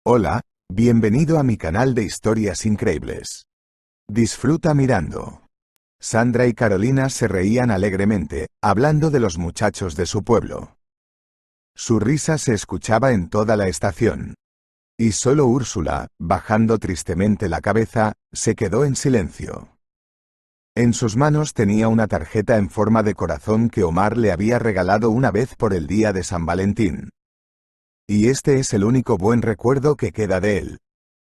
Hola, bienvenido a mi canal de historias increíbles. Disfruta mirando. Sandra y Carolina se reían alegremente, hablando de los muchachos de su pueblo. Su risa se escuchaba en toda la estación. Y solo Úrsula, bajando tristemente la cabeza, se quedó en silencio. En sus manos tenía una tarjeta en forma de corazón que Omar le había regalado una vez por el día de San Valentín. Y este es el único buen recuerdo que queda de él.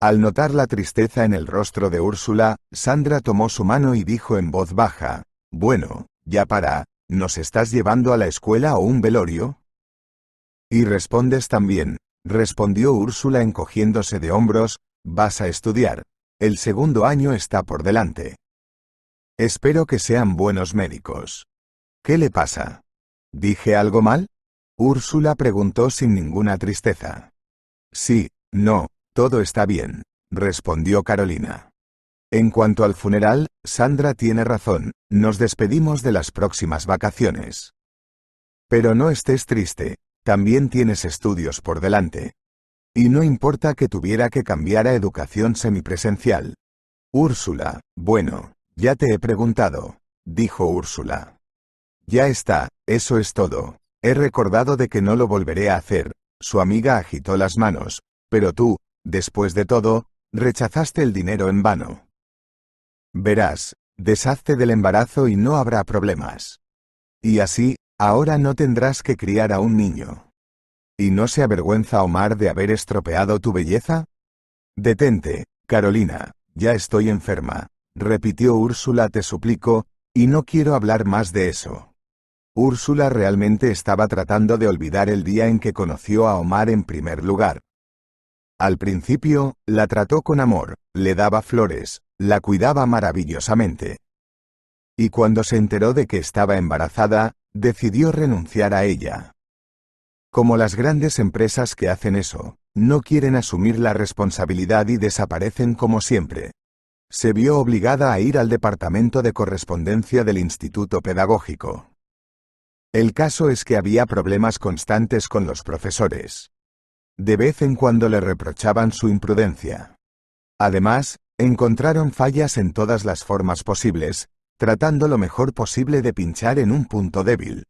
Al notar la tristeza en el rostro de Úrsula, Sandra tomó su mano y dijo en voz baja: «Bueno, ya para, ¿nos estás llevando a la escuela o un velorio?» «Y respondes también», respondió Úrsula encogiéndose de hombros, «vas a estudiar. El segundo año está por delante. Espero que sean buenos médicos». «¿Qué le pasa? ¿Dije algo mal?» Úrsula preguntó sin ninguna tristeza. «Sí, no, todo está bien», respondió Carolina. «En cuanto al funeral, Sandra tiene razón, nos despedimos de las próximas vacaciones. Pero no estés triste, también tienes estudios por delante. Y no importa que tuviera que cambiar a educación semipresencial». «Úrsula, bueno, ya te he preguntado», dijo Úrsula. «Ya está, eso es todo. He recordado de que no lo volveré a hacer». Su amiga agitó las manos. «Pero tú, después de todo, rechazaste el dinero en vano. Verás, deshazte del embarazo y no habrá problemas. Y así, ahora no tendrás que criar a un niño. ¿Y no se avergüenza Omar de haber estropeado tu belleza?» «Detente, Carolina, ya estoy enferma», repitió Úrsula, «te suplico, y no quiero hablar más de eso». Úrsula realmente estaba tratando de olvidar el día en que conoció a Omar en primer lugar. Al principio, la trató con amor, le daba flores, la cuidaba maravillosamente. Y cuando se enteró de que estaba embarazada, decidió renunciar a ella. Como las grandes empresas que hacen eso, no quieren asumir la responsabilidad y desaparecen como siempre. Se vio obligada a ir al departamento de correspondencia del instituto pedagógico. El caso es que había problemas constantes con los profesores. De vez en cuando le reprochaban su imprudencia. Además, encontraron fallas en todas las formas posibles, tratando lo mejor posible de pinchar en un punto débil.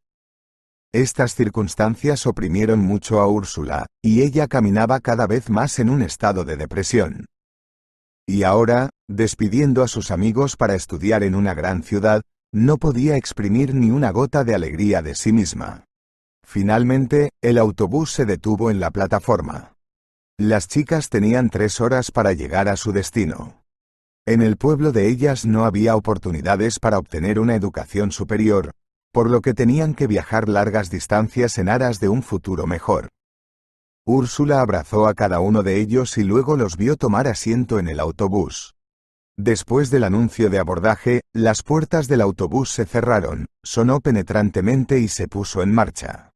Estas circunstancias oprimieron mucho a Úrsula, y ella caminaba cada vez más en un estado de depresión. Y ahora, despidiendo a sus amigos para estudiar en una gran ciudad, no podía exprimir ni una gota de alegría de sí misma. Finalmente, el autobús se detuvo en la plataforma. Las chicas tenían 3 horas para llegar a su destino. En el pueblo de ellas no había oportunidades para obtener una educación superior, por lo que tenían que viajar largas distancias en aras de un futuro mejor. Úrsula abrazó a cada uno de ellos y luego los vio tomar asiento en el autobús. Después del anuncio de abordaje, las puertas del autobús se cerraron, sonó penetrantemente y se puso en marcha.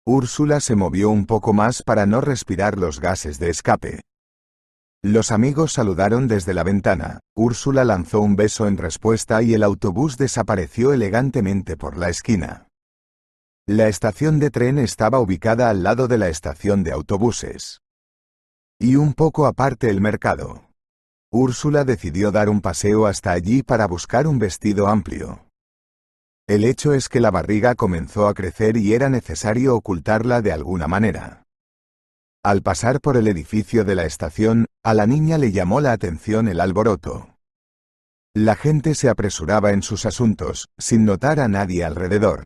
Úrsula se movió un poco más para no respirar los gases de escape. Los amigos saludaron desde la ventana, Úrsula lanzó un beso en respuesta y el autobús desapareció elegantemente por la esquina. La estación de tren estaba ubicada al lado de la estación de autobuses. Y un poco aparte el mercado. Úrsula decidió dar un paseo hasta allí para buscar un vestido amplio. El hecho es que la barriga comenzó a crecer y era necesario ocultarla de alguna manera. Al pasar por el edificio de la estación, a la niña le llamó la atención el alboroto. La gente se apresuraba en sus asuntos, sin notar a nadie alrededor.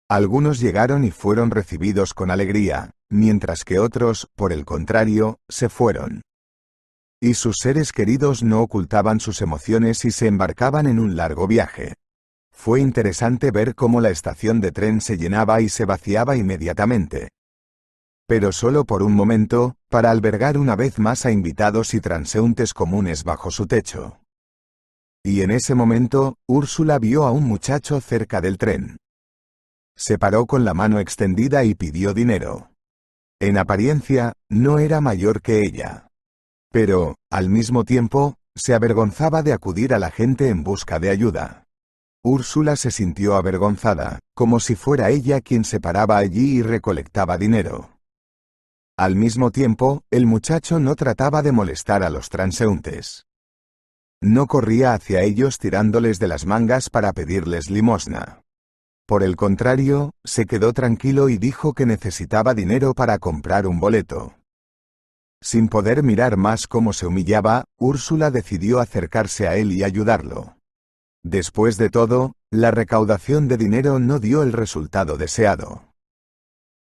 Algunos llegaron y fueron recibidos con alegría, mientras que otros, por el contrario, se fueron. Y sus seres queridos no ocultaban sus emociones y se embarcaban en un largo viaje. Fue interesante ver cómo la estación de tren se llenaba y se vaciaba inmediatamente. Pero solo por un momento, para albergar una vez más a invitados y transeúntes comunes bajo su techo. Y en ese momento, Úrsula vio a un muchacho cerca del tren. Se paró con la mano extendida y pidió dinero. En apariencia, no era mayor que ella. Pero, al mismo tiempo, se avergonzaba de acudir a la gente en busca de ayuda. Úrsula se sintió avergonzada, como si fuera ella quien se paraba allí y recolectaba dinero. Al mismo tiempo, el muchacho no trataba de molestar a los transeúntes. No corría hacia ellos tirándoles de las mangas para pedirles limosna. Por el contrario, se quedó tranquilo y dijo que necesitaba dinero para comprar un boleto. Sin poder mirar más cómo se humillaba, Úrsula decidió acercarse a él y ayudarlo. Después de todo, la recaudación de dinero no dio el resultado deseado.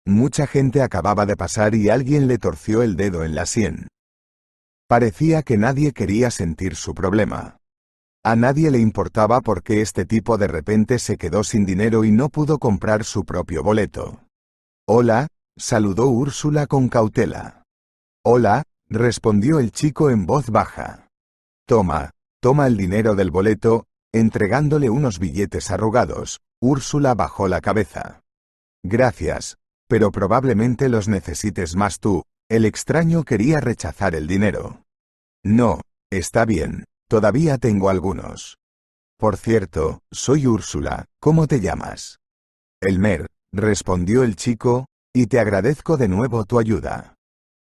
Mucha gente acababa de pasar y alguien le torció el dedo en la sien. Parecía que nadie quería sentir su problema. A nadie le importaba por qué este tipo de repente se quedó sin dinero y no pudo comprar su propio boleto. «Hola», saludó Úrsula con cautela. «Hola», respondió el chico en voz baja. «Toma el dinero del boleto». Entregándole unos billetes arrugados, Úrsula bajó la cabeza. «Gracias, pero probablemente los necesites más tú». El extraño quería rechazar el dinero. «No, está bien, todavía tengo algunos. Por cierto, soy Úrsula, ¿cómo te llamas?» «Elmer», respondió el chico, «y te agradezco de nuevo tu ayuda.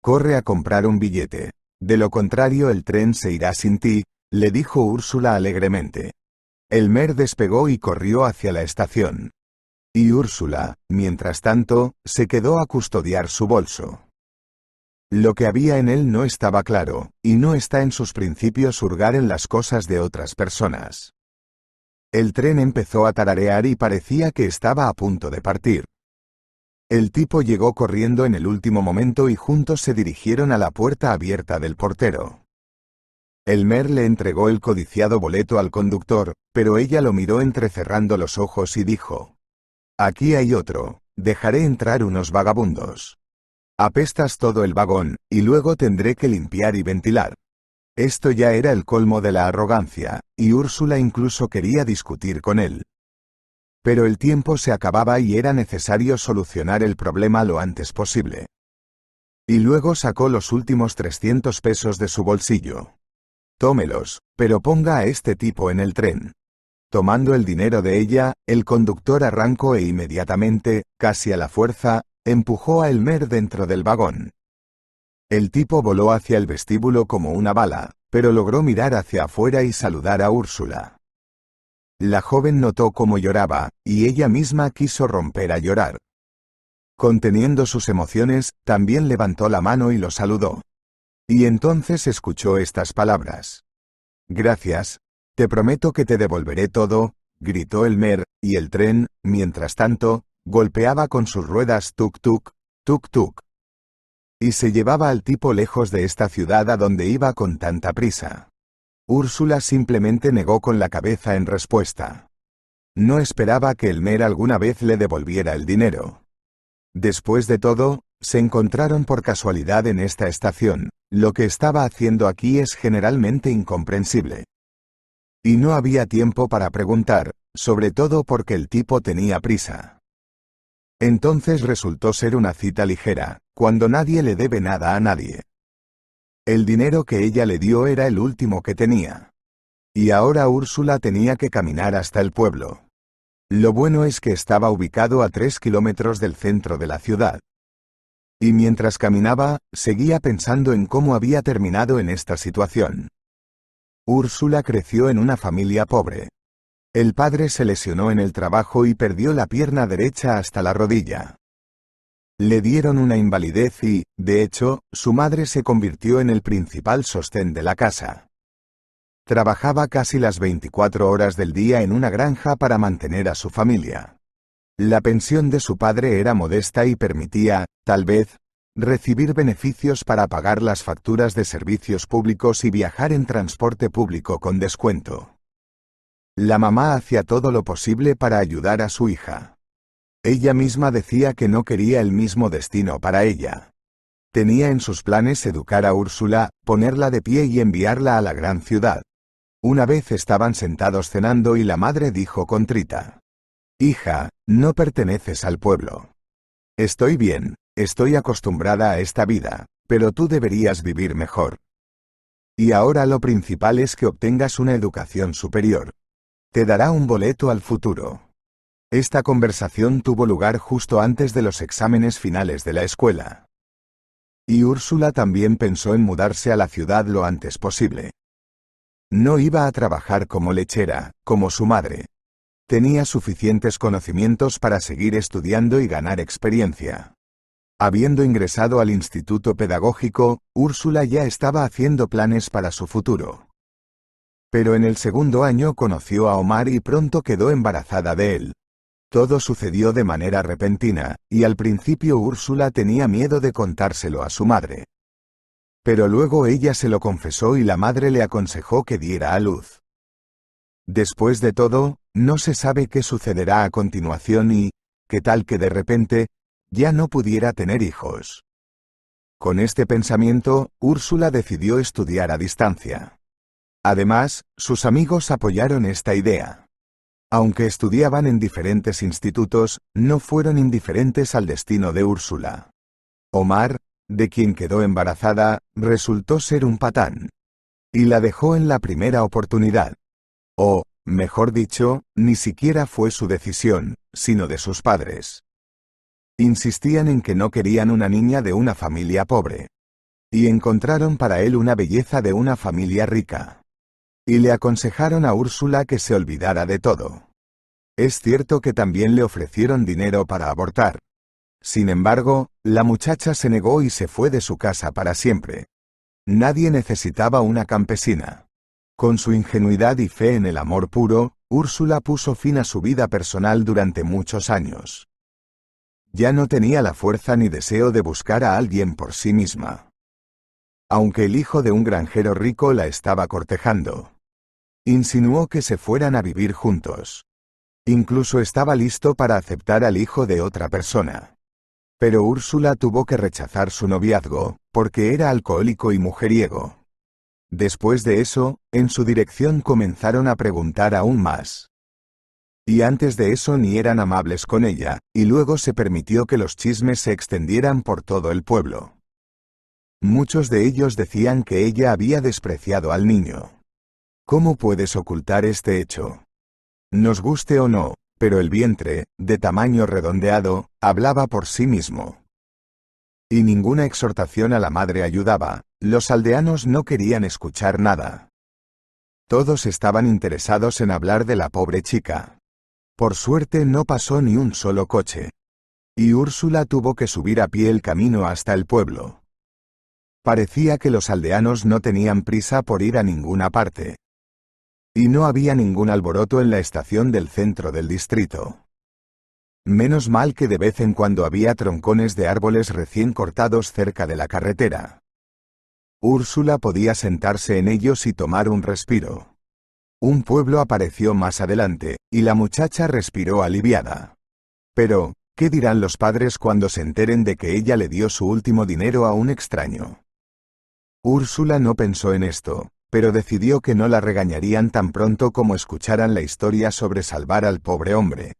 Corre a comprar un billete, de lo contrario el tren se irá sin ti», le dijo Úrsula alegremente. Elmer despegó y corrió hacia la estación. Y Úrsula, mientras tanto, se quedó a custodiar su bolso. Lo que había en él no estaba claro, y no está en sus principios hurgar en las cosas de otras personas. El tren empezó a tararear y parecía que estaba a punto de partir. El tipo llegó corriendo en el último momento y juntos se dirigieron a la puerta abierta del portero. Elmer le entregó el codiciado boleto al conductor, pero ella lo miró entrecerrando los ojos y dijo: «Aquí hay otro, dejaré entrar unos vagabundos. Apestas todo el vagón, y luego tendré que limpiar y ventilar». Esto ya era el colmo de la arrogancia, y Úrsula incluso quería discutir con él. Pero el tiempo se acababa y era necesario solucionar el problema lo antes posible. Y luego sacó los últimos 300 pesos de su bolsillo. «Tómelos, pero ponga a este tipo en el tren». Tomando el dinero de ella, el conductor arrancó e inmediatamente, casi a la fuerza, empujó a Elmer dentro del vagón. El tipo voló hacia el vestíbulo como una bala, pero logró mirar hacia afuera y saludar a Úrsula. La joven notó cómo lloraba, y ella misma quiso romper a llorar. Conteniendo sus emociones, también levantó la mano y lo saludó. Y entonces escuchó estas palabras: «Gracias, te prometo que te devolveré todo», gritó Elmer, y el tren, mientras tanto, golpeaba con sus ruedas tuk-tuk, tuk-tuk. Y se llevaba al tipo lejos de esta ciudad a donde iba con tanta prisa. Úrsula simplemente negó con la cabeza en respuesta. No esperaba que Elmer alguna vez le devolviera el dinero. Después de todo, se encontraron por casualidad en esta estación. Lo que estaba haciendo aquí es generalmente incomprensible. Y no había tiempo para preguntar, sobre todo porque el tipo tenía prisa. Entonces resultó ser una cita ligera, cuando nadie le debe nada a nadie. El dinero que ella le dio era el último que tenía. Y ahora Úrsula tenía que caminar hasta el pueblo. Lo bueno es que estaba ubicado a 3 kilómetros del centro de la ciudad. Y mientras caminaba, seguía pensando en cómo había terminado en esta situación. Úrsula creció en una familia pobre. El padre se lesionó en el trabajo y perdió la pierna derecha hasta la rodilla. Le dieron una invalidez y, de hecho, su madre se convirtió en el principal sostén de la casa. Trabajaba casi las 24 horas del día en una granja para mantener a su familia. La pensión de su padre era modesta y permitía, tal vez, recibir beneficios para pagar las facturas de servicios públicos y viajar en transporte público con descuento. La mamá hacía todo lo posible para ayudar a su hija. Ella misma decía que no quería el mismo destino para ella. Tenía en sus planes educar a Úrsula, ponerla de pie y enviarla a la gran ciudad. Una vez estaban sentados cenando y la madre dijo contrita: «Hija, no perteneces al pueblo. Estoy bien, estoy acostumbrada a esta vida, pero tú deberías vivir mejor. Y ahora lo principal es que obtengas una educación superior. Te dará un boleto al futuro». Esta conversación tuvo lugar justo antes de los exámenes finales de la escuela. Y Úrsula también pensó en mudarse a la ciudad lo antes posible. No iba a trabajar como lechera, como su madre. Tenía suficientes conocimientos para seguir estudiando y ganar experiencia. Habiendo ingresado al instituto pedagógico, Úrsula ya estaba haciendo planes para su futuro. Pero en el segundo año conoció a Omar y pronto quedó embarazada de él. Todo sucedió de manera repentina, y al principio Úrsula tenía miedo de contárselo a su madre. Pero luego ella se lo confesó y la madre le aconsejó que diera a luz. Después de todo, no se sabe qué sucederá a continuación y, ¿qué tal que de repente, ya no pudiera tener hijos? Con este pensamiento, Úrsula decidió estudiar a distancia. Además, sus amigos apoyaron esta idea. Aunque estudiaban en diferentes institutos, no fueron indiferentes al destino de Úrsula. Omar, de quien quedó embarazada, resultó ser un patán. Y la dejó en la primera oportunidad. O, mejor dicho, ni siquiera fue su decisión, sino de sus padres. Insistían en que no querían una niña de una familia pobre. Y encontraron para él una belleza de una familia rica. Y le aconsejaron a Úrsula que se olvidara de todo. Es cierto que también le ofrecieron dinero para abortar. Sin embargo, la muchacha se negó y se fue de su casa para siempre. Nadie necesitaba una campesina. Con su ingenuidad y fe en el amor puro, Úrsula puso fin a su vida personal durante muchos años. Ya no tenía la fuerza ni deseo de buscar a alguien por sí misma. Aunque el hijo de un granjero rico la estaba cortejando. Insinuó que se fueran a vivir juntos. Incluso estaba listo para aceptar al hijo de otra persona. Pero Úrsula tuvo que rechazar su noviazgo, porque era alcohólico y mujeriego. Después de eso, en su dirección comenzaron a preguntar aún más. Y antes de eso ni eran amables con ella, y luego se permitió que los chismes se extendieran por todo el pueblo. Muchos de ellos decían que ella había despreciado al niño. ¿Cómo puedes ocultar este hecho? Nos guste o no, pero el vientre, de tamaño redondeado, hablaba por sí mismo. Y ninguna exhortación a la madre ayudaba, los aldeanos no querían escuchar nada. Todos estaban interesados en hablar de la pobre chica. Por suerte no pasó ni un solo coche. Y Úrsula tuvo que subir a pie el camino hasta el pueblo. Parecía que los aldeanos no tenían prisa por ir a ninguna parte. Y no había ningún alboroto en la estación del centro del distrito. Menos mal que de vez en cuando había troncones de árboles recién cortados cerca de la carretera. Úrsula podía sentarse en ellos y tomar un respiro. Un pueblo apareció más adelante, y la muchacha respiró aliviada. Pero, ¿qué dirán los padres cuando se enteren de que ella le dio su último dinero a un extraño? Úrsula no pensó en esto, pero decidió que no la regañarían tan pronto como escucharan la historia sobre salvar al pobre hombre.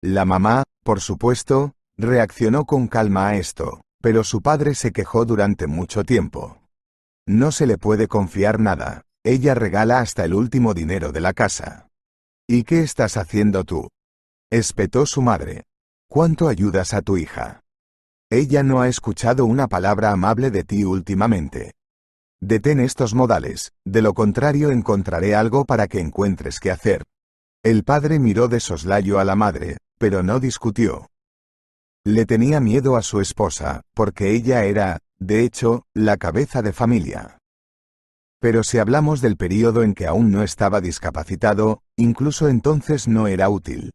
La mamá, por supuesto, reaccionó con calma a esto, pero su padre se quejó durante mucho tiempo. No se le puede confiar nada, ella regala hasta el último dinero de la casa. ¿Y qué estás haciendo tú? Espetó su madre. ¿Cuánto ayudas a tu hija? Ella no ha escuchado una palabra amable de ti últimamente. Detén estos modales, de lo contrario encontraré algo para que encuentres qué hacer. El padre miró de soslayo a la madre, pero no discutió. Le tenía miedo a su esposa, porque ella era, de hecho, la cabeza de familia. Pero si hablamos del período en que aún no estaba discapacitado, incluso entonces no era útil.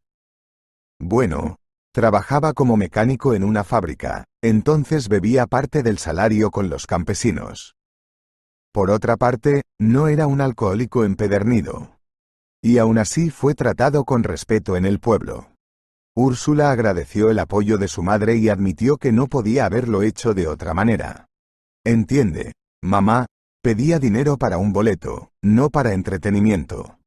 Bueno, trabajaba como mecánico en una fábrica, entonces bebía parte del salario con los campesinos. Por otra parte, no era un alcohólico empedernido. Y aún así fue tratado con respeto en el pueblo. Úrsula agradeció el apoyo de su madre y admitió que no podía haberlo hecho de otra manera. Entiende, mamá, pedía dinero para un boleto, no para entretenimiento.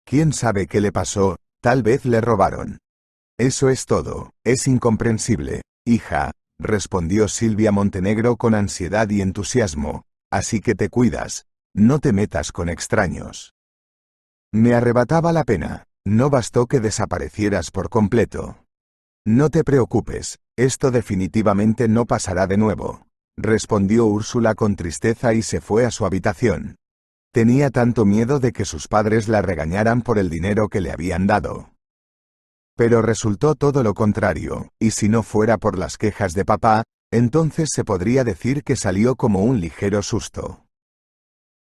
¿Quién sabe qué le pasó? Tal vez le robaron. Eso es todo, es incomprensible, hija, respondió Silvia Montenegro con ansiedad y entusiasmo, así que te cuidas, no te metas con extraños. Me arrebataba la pena, no bastó que desaparecieras por completo. No te preocupes, esto definitivamente no pasará de nuevo. respondió Úrsula con tristeza y se fue a su habitación. Tenía tanto miedo de que sus padres la regañaran por el dinero que le habían dado. Pero resultó todo lo contrario, y si no fuera por las quejas de papá, entonces se podría decir que salió como un ligero susto.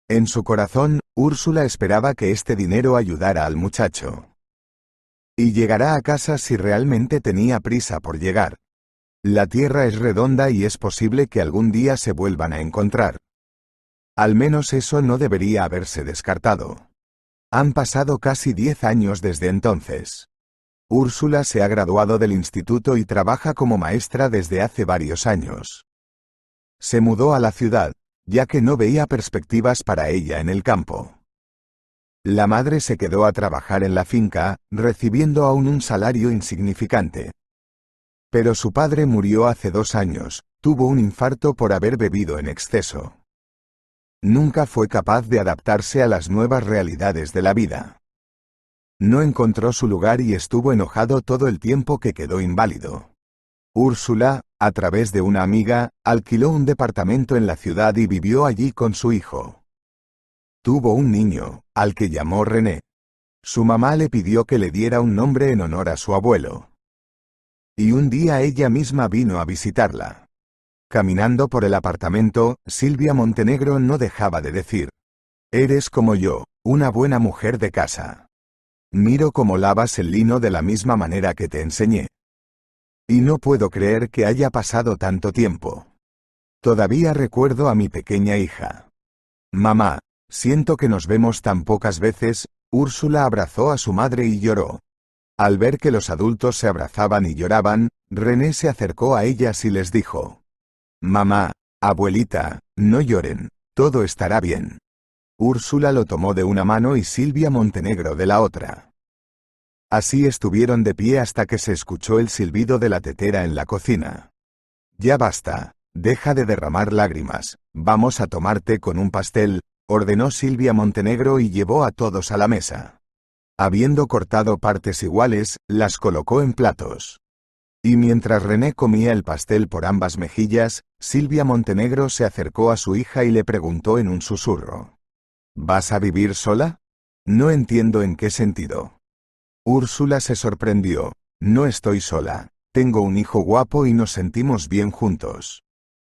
En su corazón, Úrsula esperaba que este dinero ayudara al muchacho. Y llegará a casa si realmente tenía prisa por llegar. La tierra es redonda y es posible que algún día se vuelvan a encontrar. Al menos eso no debería haberse descartado. Han pasado casi 10 años desde entonces. Úrsula se ha graduado del instituto y trabaja como maestra desde hace varios años. Se mudó a la ciudad, ya que no veía perspectivas para ella en el campo. La madre se quedó a trabajar en la finca, recibiendo aún un salario insignificante. Pero su padre murió hace 2 años, tuvo un infarto por haber bebido en exceso. Nunca fue capaz de adaptarse a las nuevas realidades de la vida. No encontró su lugar y estuvo enojado todo el tiempo que quedó inválido. Úrsula, a través de una amiga, alquiló un departamento en la ciudad y vivió allí con su hijo. Tuvo un niño, al que llamó René. Su mamá le pidió que le diera un nombre en honor a su abuelo. Y un día ella misma vino a visitarla. Caminando por el apartamento, Silvia Montenegro no dejaba de decir: «Eres como yo, una buena mujer de casa. Miro cómo lavas el lino de la misma manera que te enseñé. Y no puedo creer que haya pasado tanto tiempo. Todavía recuerdo a mi pequeña hija. Mamá, siento que nos vemos tan pocas veces». Úrsula abrazó a su madre y lloró. Al ver que los adultos se abrazaban y lloraban, René se acercó a ellas y les dijo: «Mamá, abuelita, no lloren, todo estará bien». Úrsula lo tomó de una mano y Silvia Montenegro de la otra. Así estuvieron de pie hasta que se escuchó el silbido de la tetera en la cocina. «Ya basta, deja de derramar lágrimas, vamos a tomar té con un pastel», ordenó Silvia Montenegro y llevó a todos a la mesa. Habiendo cortado partes iguales, las colocó en platos. Y mientras René comía el pastel por ambas mejillas, Silvia Montenegro se acercó a su hija y le preguntó en un susurro: «¿Vas a vivir sola? No entiendo en qué sentido». Úrsula se sorprendió. «No estoy sola, tengo un hijo guapo y nos sentimos bien juntos».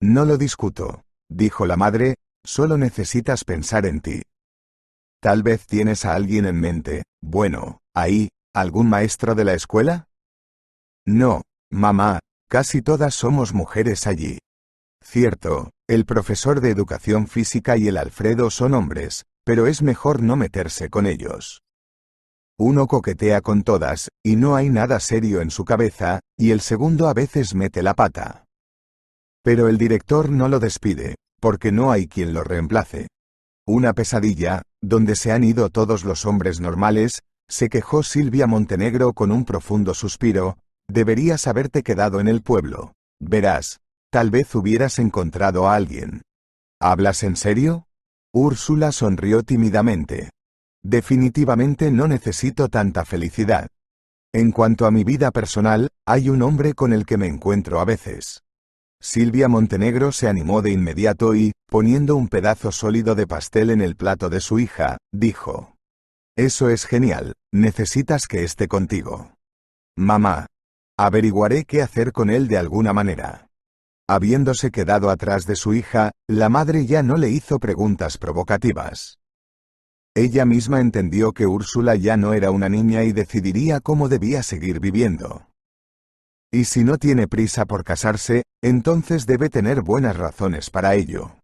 «No lo discuto», dijo la madre, «solo necesitas pensar en ti. Tal vez tienes a alguien en mente, bueno, ahí, ¿algún maestro de la escuela?» «No, mamá, casi todas somos mujeres allí». «Cierto, el profesor de educación física y el Alfredo son hombres, pero es mejor no meterse con ellos. Uno coquetea con todas, y no hay nada serio en su cabeza, y el segundo a veces mete la pata. Pero el director no lo despide, porque no hay quien lo reemplace. Una pesadilla, donde se han ido todos los hombres normales», se quejó Silvia Montenegro con un profundo suspiro. «Deberías haberte quedado en el pueblo. Verás, tal vez hubieras encontrado a alguien». «¿Hablas en serio?» Úrsula sonrió tímidamente. «Definitivamente no necesito tanta felicidad. En cuanto a mi vida personal, hay un hombre con el que me encuentro a veces». Silvia Montenegro se animó de inmediato y, poniendo un pedazo sólido de pastel en el plato de su hija, dijo: «Eso es genial, necesitas que esté contigo». «Mamá, averiguaré qué hacer con él de alguna manera». Habiéndose quedado atrás de su hija, la madre ya no le hizo preguntas provocativas. Ella misma entendió que Úrsula ya no era una niña y decidiría cómo debía seguir viviendo. Y si no tiene prisa por casarse, entonces debe tener buenas razones para ello.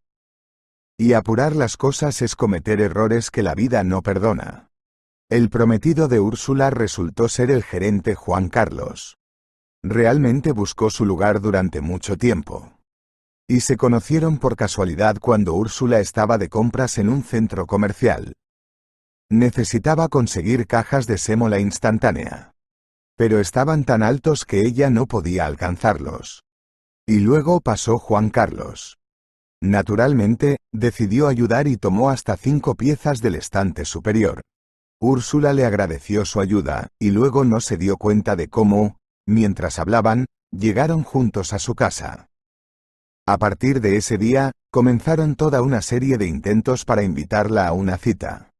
Y apurar las cosas es cometer errores que la vida no perdona. El prometido de Úrsula resultó ser el gerente Juan Carlos. Realmente buscó su lugar durante mucho tiempo. Y se conocieron por casualidad cuando Úrsula estaba de compras en un centro comercial. Necesitaba conseguir cajas de sémola instantánea. Pero estaban tan altos que ella no podía alcanzarlos. Y luego pasó Juan Carlos. Naturalmente, decidió ayudar y tomó hasta 5 piezas del estante superior. Úrsula le agradeció su ayuda, y luego no se dio cuenta de cómo, mientras hablaban, llegaron juntos a su casa. A partir de ese día, comenzaron toda una serie de intentos para invitarla a una cita.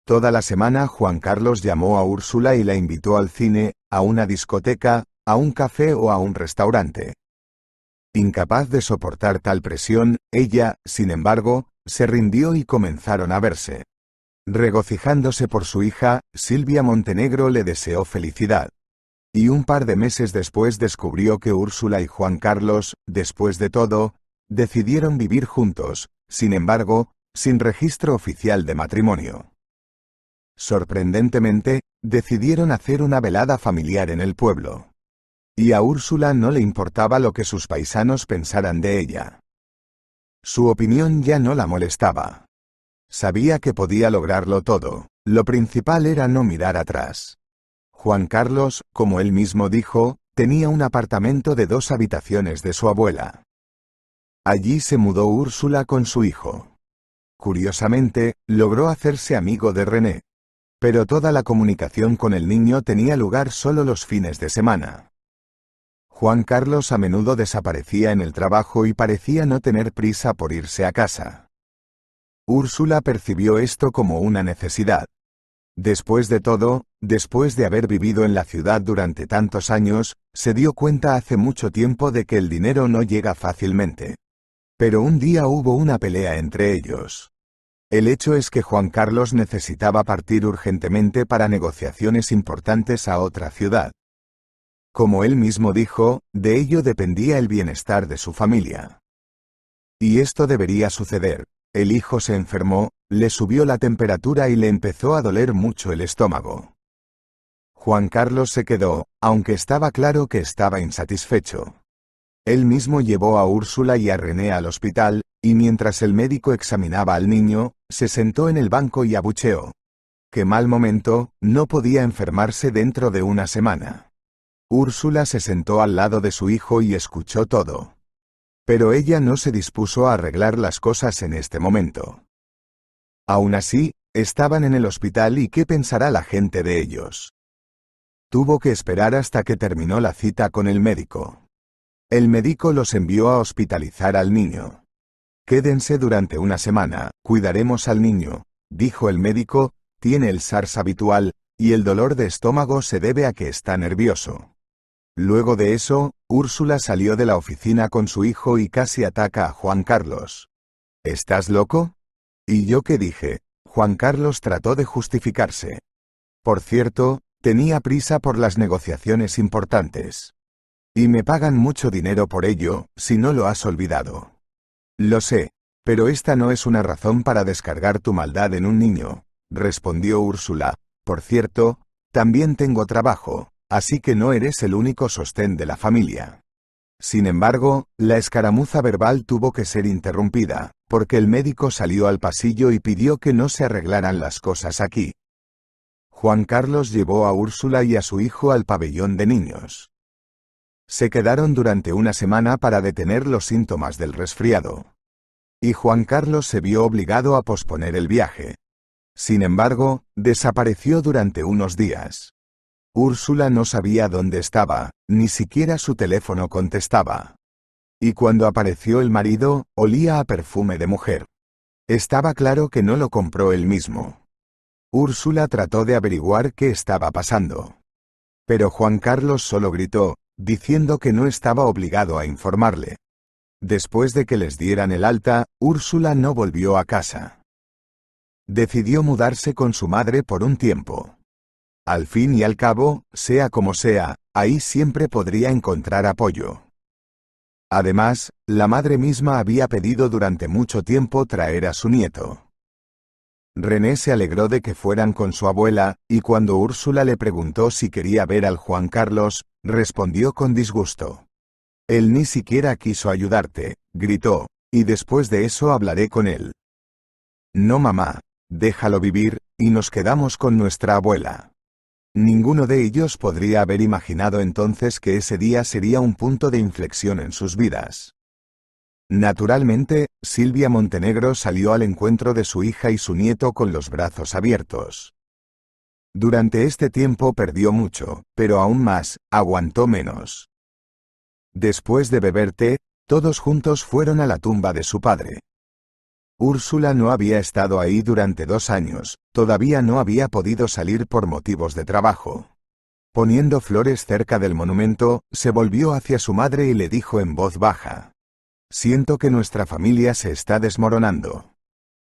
Toda la semana Juan Carlos llamó a Úrsula y la invitó al cine, a una discoteca, a un café o a un restaurante. Incapaz de soportar tal presión, ella, sin embargo, se rindió y comenzaron a verse. Regocijándose por su hija, Silvia Montenegro le deseó felicidad. Y un par de meses después descubrió que Úrsula y Juan Carlos, después de todo, decidieron vivir juntos, sin embargo, sin registro oficial de matrimonio. Sorprendentemente, decidieron hacer una velada familiar en el pueblo. Y a Úrsula no le importaba lo que sus paisanos pensaran de ella. Su opinión ya no la molestaba. Sabía que podía lograrlo todo, lo principal era no mirar atrás. Juan Carlos, como él mismo dijo, tenía un apartamento de 2 habitaciones de su abuela. Allí se mudó Úrsula con su hijo. Curiosamente, logró hacerse amigo de René. Pero toda la comunicación con el niño tenía lugar solo los fines de semana. Juan Carlos a menudo desaparecía en el trabajo y parecía no tener prisa por irse a casa. Úrsula percibió esto como una necesidad. Después de todo, después de haber vivido en la ciudad durante tantos años, se dio cuenta hace mucho tiempo de que el dinero no llega fácilmente. Pero un día hubo una pelea entre ellos. El hecho es que Juan Carlos necesitaba partir urgentemente para negociaciones importantes a otra ciudad. Como él mismo dijo, de ello dependía el bienestar de su familia. Y esto debería suceder. El hijo se enfermó, le subió la temperatura y le empezó a doler mucho el estómago. Juan Carlos se quedó, aunque estaba claro que estaba insatisfecho. Él mismo llevó a Úrsula y a René al hospital, y mientras el médico examinaba al niño, se sentó en el banco y abucheó. ¡Qué mal momento! No podía enfermarse dentro de una semana. Úrsula se sentó al lado de su hijo y escuchó todo. Pero ella no se dispuso a arreglar las cosas en este momento. Aún así, estaban en el hospital y ¿qué pensará la gente de ellos? Tuvo que esperar hasta que terminó la cita con el médico. El médico los envió a hospitalizar al niño. Quédense durante una semana, cuidaremos al niño, dijo el médico, tiene el SARS habitual, y el dolor de estómago se debe a que está nervioso. Luego de eso, Úrsula salió de la oficina con su hijo y casi ataca a Juan Carlos. ¿Estás loco? ¿Y yo qué dije? Juan Carlos trató de justificarse. Por cierto, tenía prisa por las negociaciones importantes. Y me pagan mucho dinero por ello, si no lo has olvidado. Lo sé, pero esta no es una razón para descargar tu maldad en un niño, respondió Úrsula. Por cierto, también tengo trabajo. Así que no eres el único sostén de la familia. Sin embargo, la escaramuza verbal tuvo que ser interrumpida, porque el médico salió al pasillo y pidió que no se arreglaran las cosas aquí. Juan Carlos llevó a Úrsula y a su hijo al pabellón de niños. Se quedaron durante una semana para detener los síntomas del resfriado. Y Juan Carlos se vio obligado a posponer el viaje. Sin embargo, desapareció durante unos días. Úrsula no sabía dónde estaba, ni siquiera su teléfono contestaba. Y cuando apareció el marido, olía a perfume de mujer. Estaba claro que no lo compró él mismo. Úrsula trató de averiguar qué estaba pasando. Pero Juan Carlos solo gritó, diciendo que no estaba obligado a informarle. Después de que les dieran el alta, Úrsula no volvió a casa. Decidió mudarse con su madre por un tiempo. Al fin y al cabo, sea como sea, ahí siempre podría encontrar apoyo. Además, la madre misma había pedido durante mucho tiempo traer a su nieto. René se alegró de que fueran con su abuela, y cuando Úrsula le preguntó si quería ver al Juan Carlos, respondió con disgusto. Él ni siquiera quiso ayudarte, gritó, y después de eso hablaré con él. No mamá, déjalo vivir, y nos quedamos con nuestra abuela. Ninguno de ellos podría haber imaginado entonces que ese día sería un punto de inflexión en sus vidas. Naturalmente, Silvia Montenegro salió al encuentro de su hija y su nieto con los brazos abiertos. Durante este tiempo perdió mucho, pero aún más, aguantó menos. Después de beber té, Todos juntos fueron a la tumba de su padre. Úrsula no había estado ahí durante 2 años, todavía no había podido salir por motivos de trabajo. Poniendo flores cerca del monumento, se volvió hacia su madre y le dijo en voz baja: «Siento que nuestra familia se está desmoronando».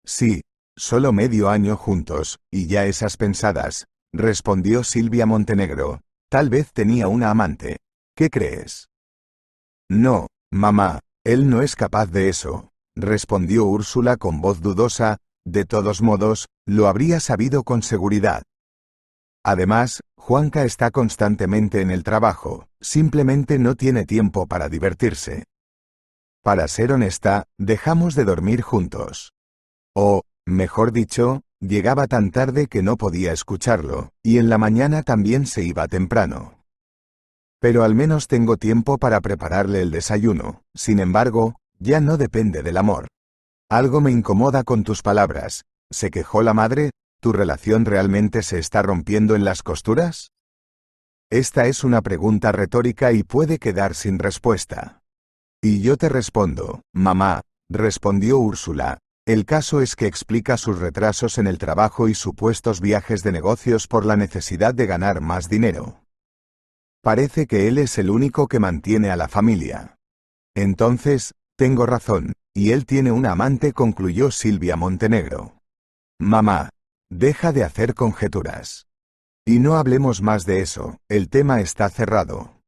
«Sí, solo medio año juntos, y ya esas pensadas», respondió Silvia Montenegro. «Tal vez tenía una amante. ¿Qué crees?» «No, mamá, él no es capaz de eso», respondió Úrsula con voz dudosa. «De todos modos, lo habría sabido con seguridad. Además, Juanca está constantemente en el trabajo, simplemente no tiene tiempo para divertirse. Para ser honesta, dejamos de dormir juntos. O, mejor dicho, llegaba tan tarde que no podía escucharlo, y en la mañana también se iba temprano. Pero al menos tengo tiempo para prepararle el desayuno. Sin embargo, ya no depende del amor». «Algo me incomoda con tus palabras», se quejó la madre. «¿Tu relación realmente se está rompiendo en las costuras?» Esta es una pregunta retórica y puede quedar sin respuesta. «Y yo te respondo, mamá», respondió Úrsula. «El caso es que explica sus retrasos en el trabajo y supuestos viajes de negocios por la necesidad de ganar más dinero. Parece que él es el único que mantiene a la familia». «Entonces, tengo razón, y él tiene una amante», concluyó Silvia Montenegro. «Mamá, deja de hacer conjeturas. Y no hablemos más de eso, el tema está cerrado».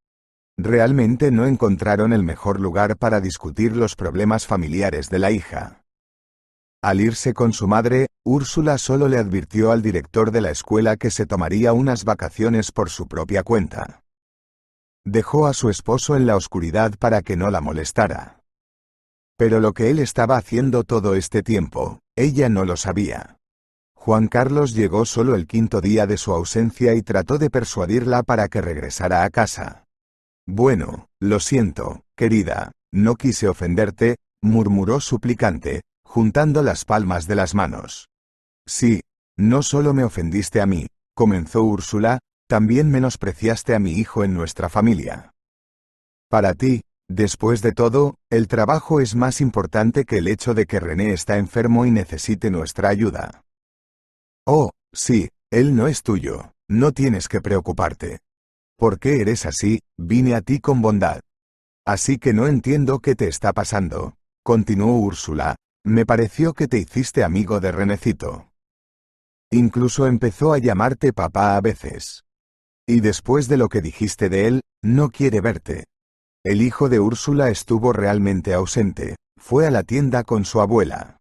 Realmente no encontraron el mejor lugar para discutir los problemas familiares de la hija. Al irse con su madre, Úrsula solo le advirtió al director de la escuela que se tomaría unas vacaciones por su propia cuenta. Dejó a su esposo en la oscuridad para que no la molestara. Pero lo que él estaba haciendo todo este tiempo, ella no lo sabía. Juan Carlos llegó solo el 5.º día de su ausencia y trató de persuadirla para que regresara a casa. «Bueno, lo siento, querida, no quise ofenderte», murmuró suplicante, juntando las palmas de las manos. «Sí, no solo me ofendiste a mí», comenzó Úrsula, «también menospreciaste a mi hijo en nuestra familia. Para ti, después de todo, el trabajo es más importante que el hecho de que René está enfermo y necesite nuestra ayuda». «Oh, sí, él no es tuyo, no tienes que preocuparte. ¿Por qué eres así? Vine a ti con bondad. Así que no entiendo qué te está pasando», continuó Úrsula. «Me pareció que te hiciste amigo de Renecito. Incluso empezó a llamarte papá a veces. Y después de lo que dijiste de él, no quiere verte». El hijo de Úrsula estuvo realmente ausente, fue a la tienda con su abuela.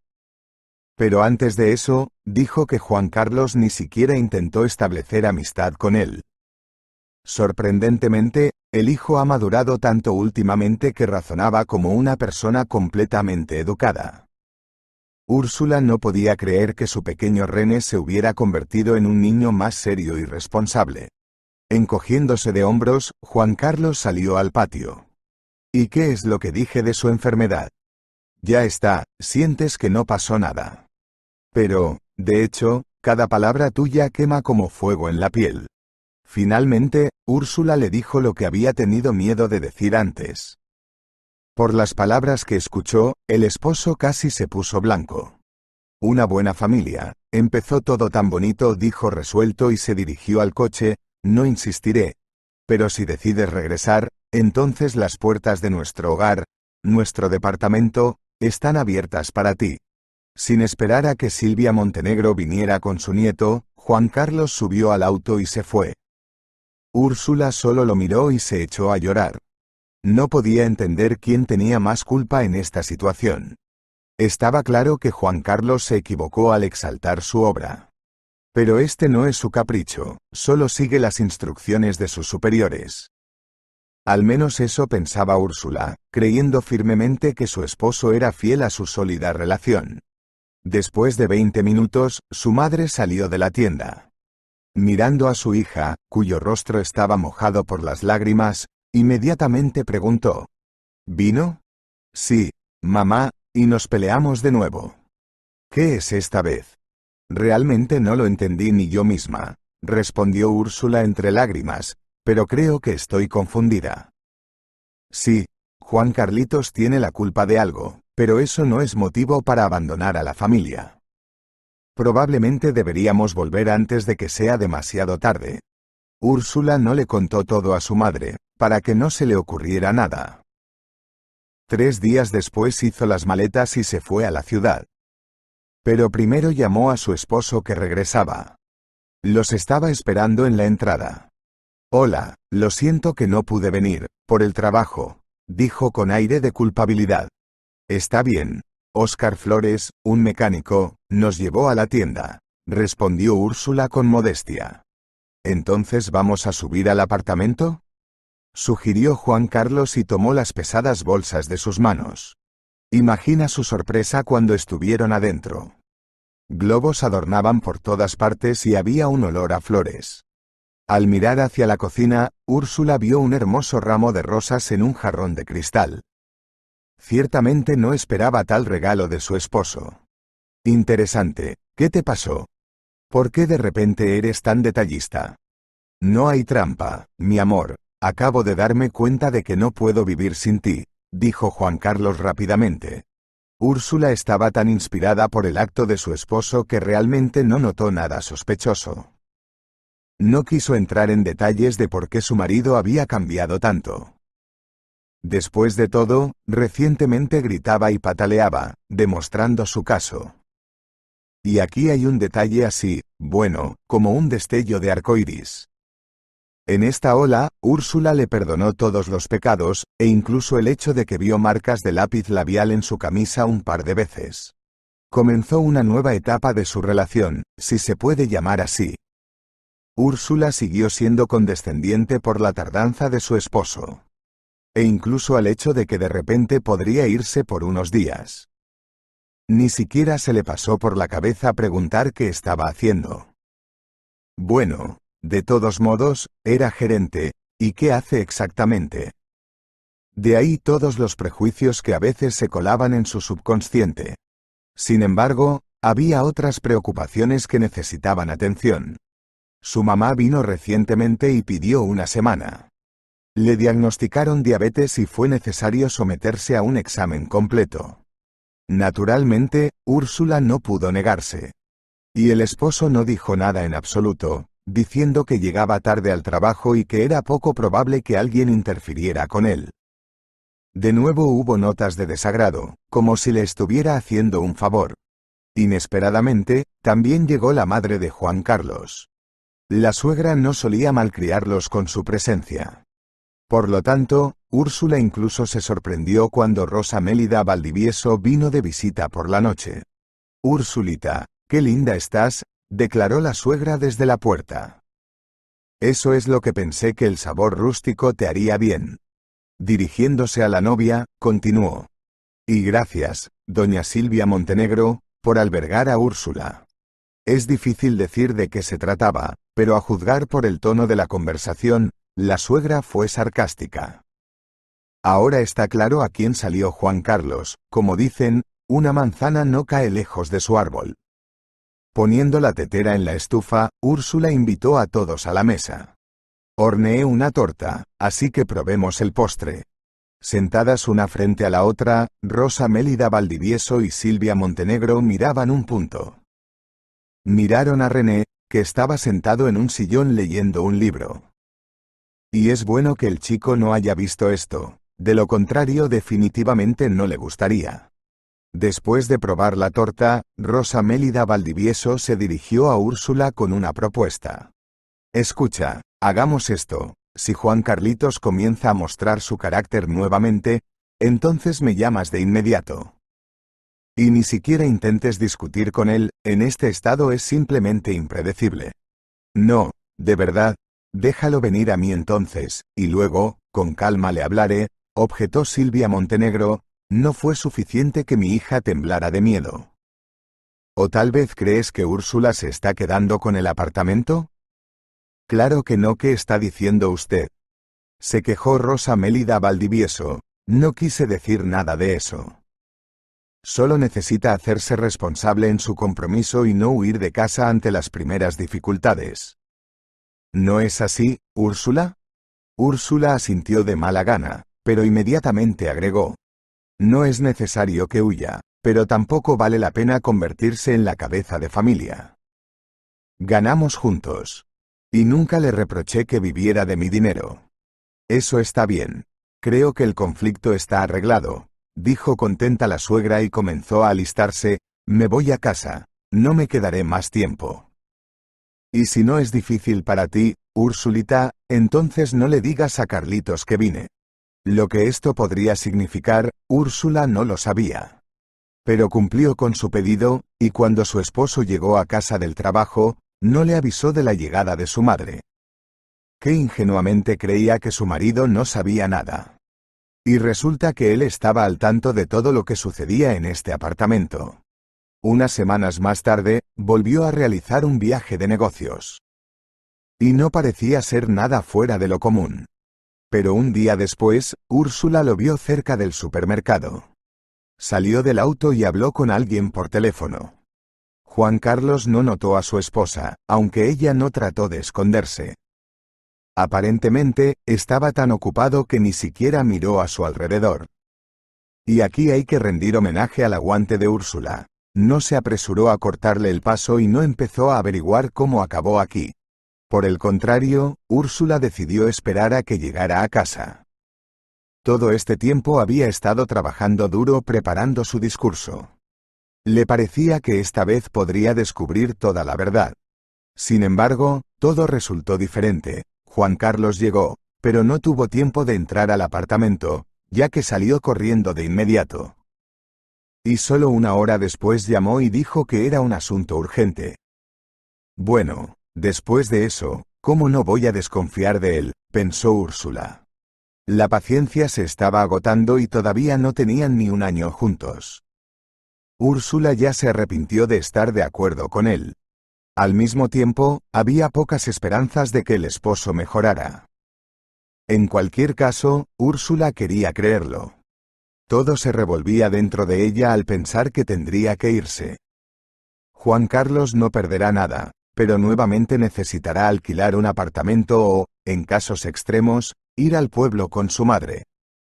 Pero antes de eso, dijo que Juan Carlos ni siquiera intentó establecer amistad con él. Sorprendentemente, el hijo ha madurado tanto últimamente que razonaba como una persona completamente educada. Úrsula no podía creer que su pequeño René se hubiera convertido en un niño más serio y responsable. Encogiéndose de hombros, Juan Carlos salió al patio. «¿Y qué es lo que dije de su enfermedad? Ya está, sientes que no pasó nada. Pero, de hecho, cada palabra tuya quema como fuego en la piel». Finalmente, Úrsula le dijo lo que había tenido miedo de decir antes. Por las palabras que escuchó, el esposo casi se puso blanco. «Una buena familia, empezó todo tan bonito», dijo resuelto y se dirigió al coche. «No insistiré. Pero si decides regresar, entonces las puertas de nuestro hogar, nuestro departamento, están abiertas para ti». Sin esperar a que Silvia Montenegro viniera con su nieto, Juan Carlos subió al auto y se fue. Úrsula solo lo miró y se echó a llorar. No podía entender quién tenía más culpa en esta situación. Estaba claro que Juan Carlos se equivocó al exaltar su obra. Pero este no es su capricho, solo sigue las instrucciones de sus superiores. Al menos eso pensaba Úrsula, creyendo firmemente que su esposo era fiel a su sólida relación. Después de 20 minutos, su madre salió de la tienda. Mirando a su hija, cuyo rostro estaba mojado por las lágrimas, inmediatamente preguntó: «¿Vino?» «Sí, mamá, y nos peleamos de nuevo». «¿Qué es esta vez?» «Realmente no lo entendí ni yo misma», respondió Úrsula entre lágrimas, «pero creo que estoy confundida». «Sí, Juan Carlitos tiene la culpa de algo, pero eso no es motivo para abandonar a la familia. Probablemente deberíamos volver antes de que sea demasiado tarde. Úrsula no le contó todo a su madre, para que no se le ocurriera nada. 3 días después hizo las maletas y se fue a la ciudad. Pero primero llamó a su esposo que regresaba. Los estaba esperando en la entrada. «Hola, lo siento que no pude venir, por el trabajo», dijo con aire de culpabilidad. «Está bien. Óscar Flores, un mecánico, nos llevó a la tienda», respondió Úrsula con modestia. «¿Entonces vamos a subir al apartamento?», sugirió Juan Carlos y tomó las pesadas bolsas de sus manos. Imagina su sorpresa cuando estuvieron adentro. Globos adornaban por todas partes y había un olor a flores. Al mirar hacia la cocina, Úrsula vio un hermoso ramo de rosas en un jarrón de cristal. Ciertamente no esperaba tal regalo de su esposo. «Interesante, ¿qué te pasó? ¿Por qué de repente eres tan detallista?» «No hay trampa, mi amor, acabo de darme cuenta de que no puedo vivir sin ti», dijo Juan Carlos rápidamente. Úrsula estaba tan inspirada por el acto de su esposo que realmente no notó nada sospechoso. No quiso entrar en detalles de por qué su marido había cambiado tanto. Después de todo, recientemente gritaba y pataleaba, demostrando su caso. Y aquí hay un detalle así, bueno, como un destello de arcoíris. En esta ola, Úrsula le perdonó todos los pecados, e incluso el hecho de que vio marcas de lápiz labial en su camisa un par de veces. Comenzó una nueva etapa de su relación, si se puede llamar así. Úrsula siguió siendo condescendiente por la tardanza de su esposo. E incluso al hecho de que de repente podría irse por unos días. Ni siquiera se le pasó por la cabeza preguntar qué estaba haciendo. Bueno, de todos modos, era gerente, ¿y qué hace exactamente? De ahí todos los prejuicios que a veces se colaban en su subconsciente. Sin embargo, había otras preocupaciones que necesitaban atención. Su mamá vino recientemente y pidió una semana. Le diagnosticaron diabetes y fue necesario someterse a un examen completo. Naturalmente, Úrsula no pudo negarse. Y el esposo no dijo nada en absoluto, diciendo que llegaba tarde al trabajo y que era poco probable que alguien interfiriera con él. De nuevo hubo notas de desagrado, como si le estuviera haciendo un favor. Inesperadamente, también llegó la madre de Juan Carlos. La suegra no solía malcriarlos con su presencia. Por lo tanto, Úrsula incluso se sorprendió cuando Rosa Mélida Valdivieso vino de visita por la noche. «Ursulita, qué linda estás», declaró la suegra desde la puerta. «Eso es lo que pensé, que el sabor rústico te haría bien». Dirigiéndose a la novia, continuó. «Y gracias, doña Silvia Montenegro, por albergar a Úrsula». Es difícil decir de qué se trataba, pero a juzgar por el tono de la conversación, la suegra fue sarcástica. Ahora está claro a quién salió Juan Carlos, como dicen, una manzana no cae lejos de su árbol. Poniendo la tetera en la estufa, Úrsula invitó a todos a la mesa. «Horneé una torta, así que probemos el postre». Sentadas una frente a la otra, Rosa Mélida Valdivieso y Silvia Montenegro miraban un punto. Miraron a René, que estaba sentado en un sillón leyendo un libro. Y es bueno que el chico no haya visto esto, de lo contrario definitivamente no le gustaría. Después de probar la torta, Rosa Mélida Valdivieso se dirigió a Úrsula con una propuesta. «Escucha, hagamos esto, si Juan Carlitos comienza a mostrar su carácter nuevamente, entonces me llamas de inmediato. Y ni siquiera intentes discutir con él, en este estado es simplemente impredecible. No, de verdad, déjalo venir a mí entonces, y luego, con calma le hablaré», objetó Silvia Montenegro. «No fue suficiente que mi hija temblara de miedo». «¿O tal vez crees que Úrsula se está quedando con el apartamento?». «Claro que no, ¿qué está diciendo usted?», se quejó Rosa Mélida Valdivieso. «No quise decir nada de eso. Solo necesita hacerse responsable en su compromiso y no huir de casa ante las primeras dificultades». «¿No es así, Úrsula?». Úrsula asintió de mala gana, pero inmediatamente agregó: no es necesario que huya, pero tampoco vale la pena convertirse en la cabeza de familia. Ganamos juntos. Y nunca le reproché que viviera de mi dinero. Eso está bien. Creo que el conflicto está arreglado, dijo contenta la suegra y comenzó a alistarse. Me voy a casa, no me quedaré más tiempo. Y si no es difícil para ti, Ursulita, entonces no le digas a Carlitos que vine. Lo que esto podría significar, Úrsula no lo sabía. Pero cumplió con su pedido, y cuando su esposo llegó a casa del trabajo, no le avisó de la llegada de su madre. Qué ingenuamente creía que su marido no sabía nada. Y resulta que él estaba al tanto de todo lo que sucedía en este apartamento. Unas semanas más tarde, volvió a realizar un viaje de negocios. Y no parecía ser nada fuera de lo común. Pero un día después, Úrsula lo vio cerca del supermercado. Salió del auto y habló con alguien por teléfono. Juan Carlos no notó a su esposa, aunque ella no trató de esconderse. Aparentemente, estaba tan ocupado que ni siquiera miró a su alrededor. Y aquí hay que rendir homenaje al aguante de Úrsula. No se apresuró a cortarle el paso y no empezó a averiguar cómo acabó aquí. Por el contrario, Úrsula decidió esperar a que llegara a casa. Todo este tiempo había estado trabajando duro preparando su discurso. Le parecía que esta vez podría descubrir toda la verdad. Sin embargo, todo resultó diferente. Juan Carlos llegó, pero no tuvo tiempo de entrar al apartamento, ya que salió corriendo de inmediato. Y solo una hora después llamó y dijo que era un asunto urgente. Bueno, después de eso, ¿cómo no voy a desconfiar de él?, pensó Úrsula. La paciencia se estaba agotando y todavía no tenían ni un año juntos. Úrsula ya se arrepintió de estar de acuerdo con él. Al mismo tiempo, había pocas esperanzas de que el esposo mejorara. En cualquier caso, Úrsula quería creerlo. Todo se revolvía dentro de ella al pensar que tendría que irse. Juan Carlos no perderá nada, pero nuevamente necesitará alquilar un apartamento o, en casos extremos, ir al pueblo con su madre.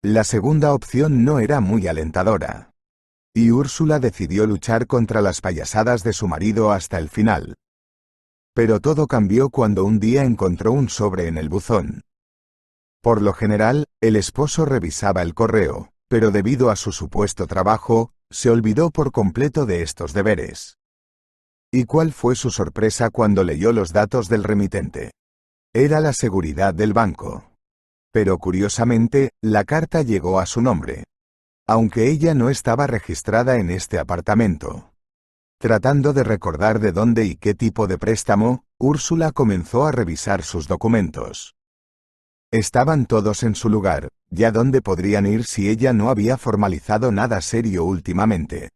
La segunda opción no era muy alentadora. Y Úrsula decidió luchar contra las payasadas de su marido hasta el final. Pero todo cambió cuando un día encontró un sobre en el buzón. Por lo general, el esposo revisaba el correo, pero debido a su supuesto trabajo, se olvidó por completo de estos deberes. ¿Y cuál fue su sorpresa cuando leyó los datos del remitente? Era la seguridad del banco. Pero curiosamente, la carta llegó a su nombre. Aunque ella no estaba registrada en este apartamento. Tratando de recordar de dónde y qué tipo de préstamo, Úrsula comenzó a revisar sus documentos. Estaban todos en su lugar, ya dónde podrían ir si ella no había formalizado nada serio últimamente.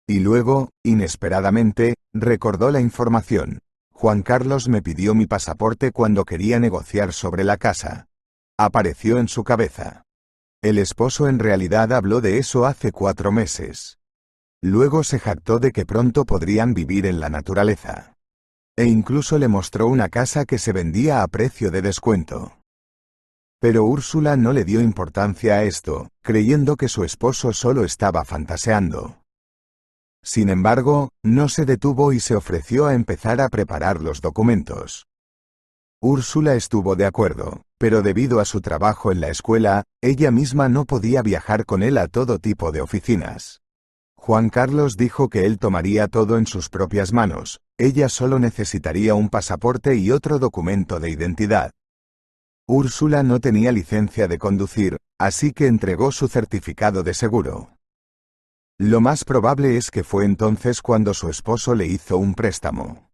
Y luego, inesperadamente, recordó la información. Juan Carlos me pidió mi pasaporte cuando quería negociar sobre la casa. Apareció en su cabeza. El esposo en realidad habló de eso hace 4 meses. Luego se jactó de que pronto podrían vivir en la naturaleza. E incluso le mostró una casa que se vendía a precio de descuento. Pero Úrsula no le dio importancia a esto, creyendo que su esposo solo estaba fantaseando. Sin embargo, no se detuvo y se ofreció a empezar a preparar los documentos. Úrsula estuvo de acuerdo, pero debido a su trabajo en la escuela, ella misma no podía viajar con él a todo tipo de oficinas. Juan Carlos dijo que él tomaría todo en sus propias manos, ella solo necesitaría un pasaporte y otro documento de identidad. Úrsula no tenía licencia de conducir, así que entregó su certificado de seguro. Lo más probable es que fue entonces cuando su esposo le hizo un préstamo.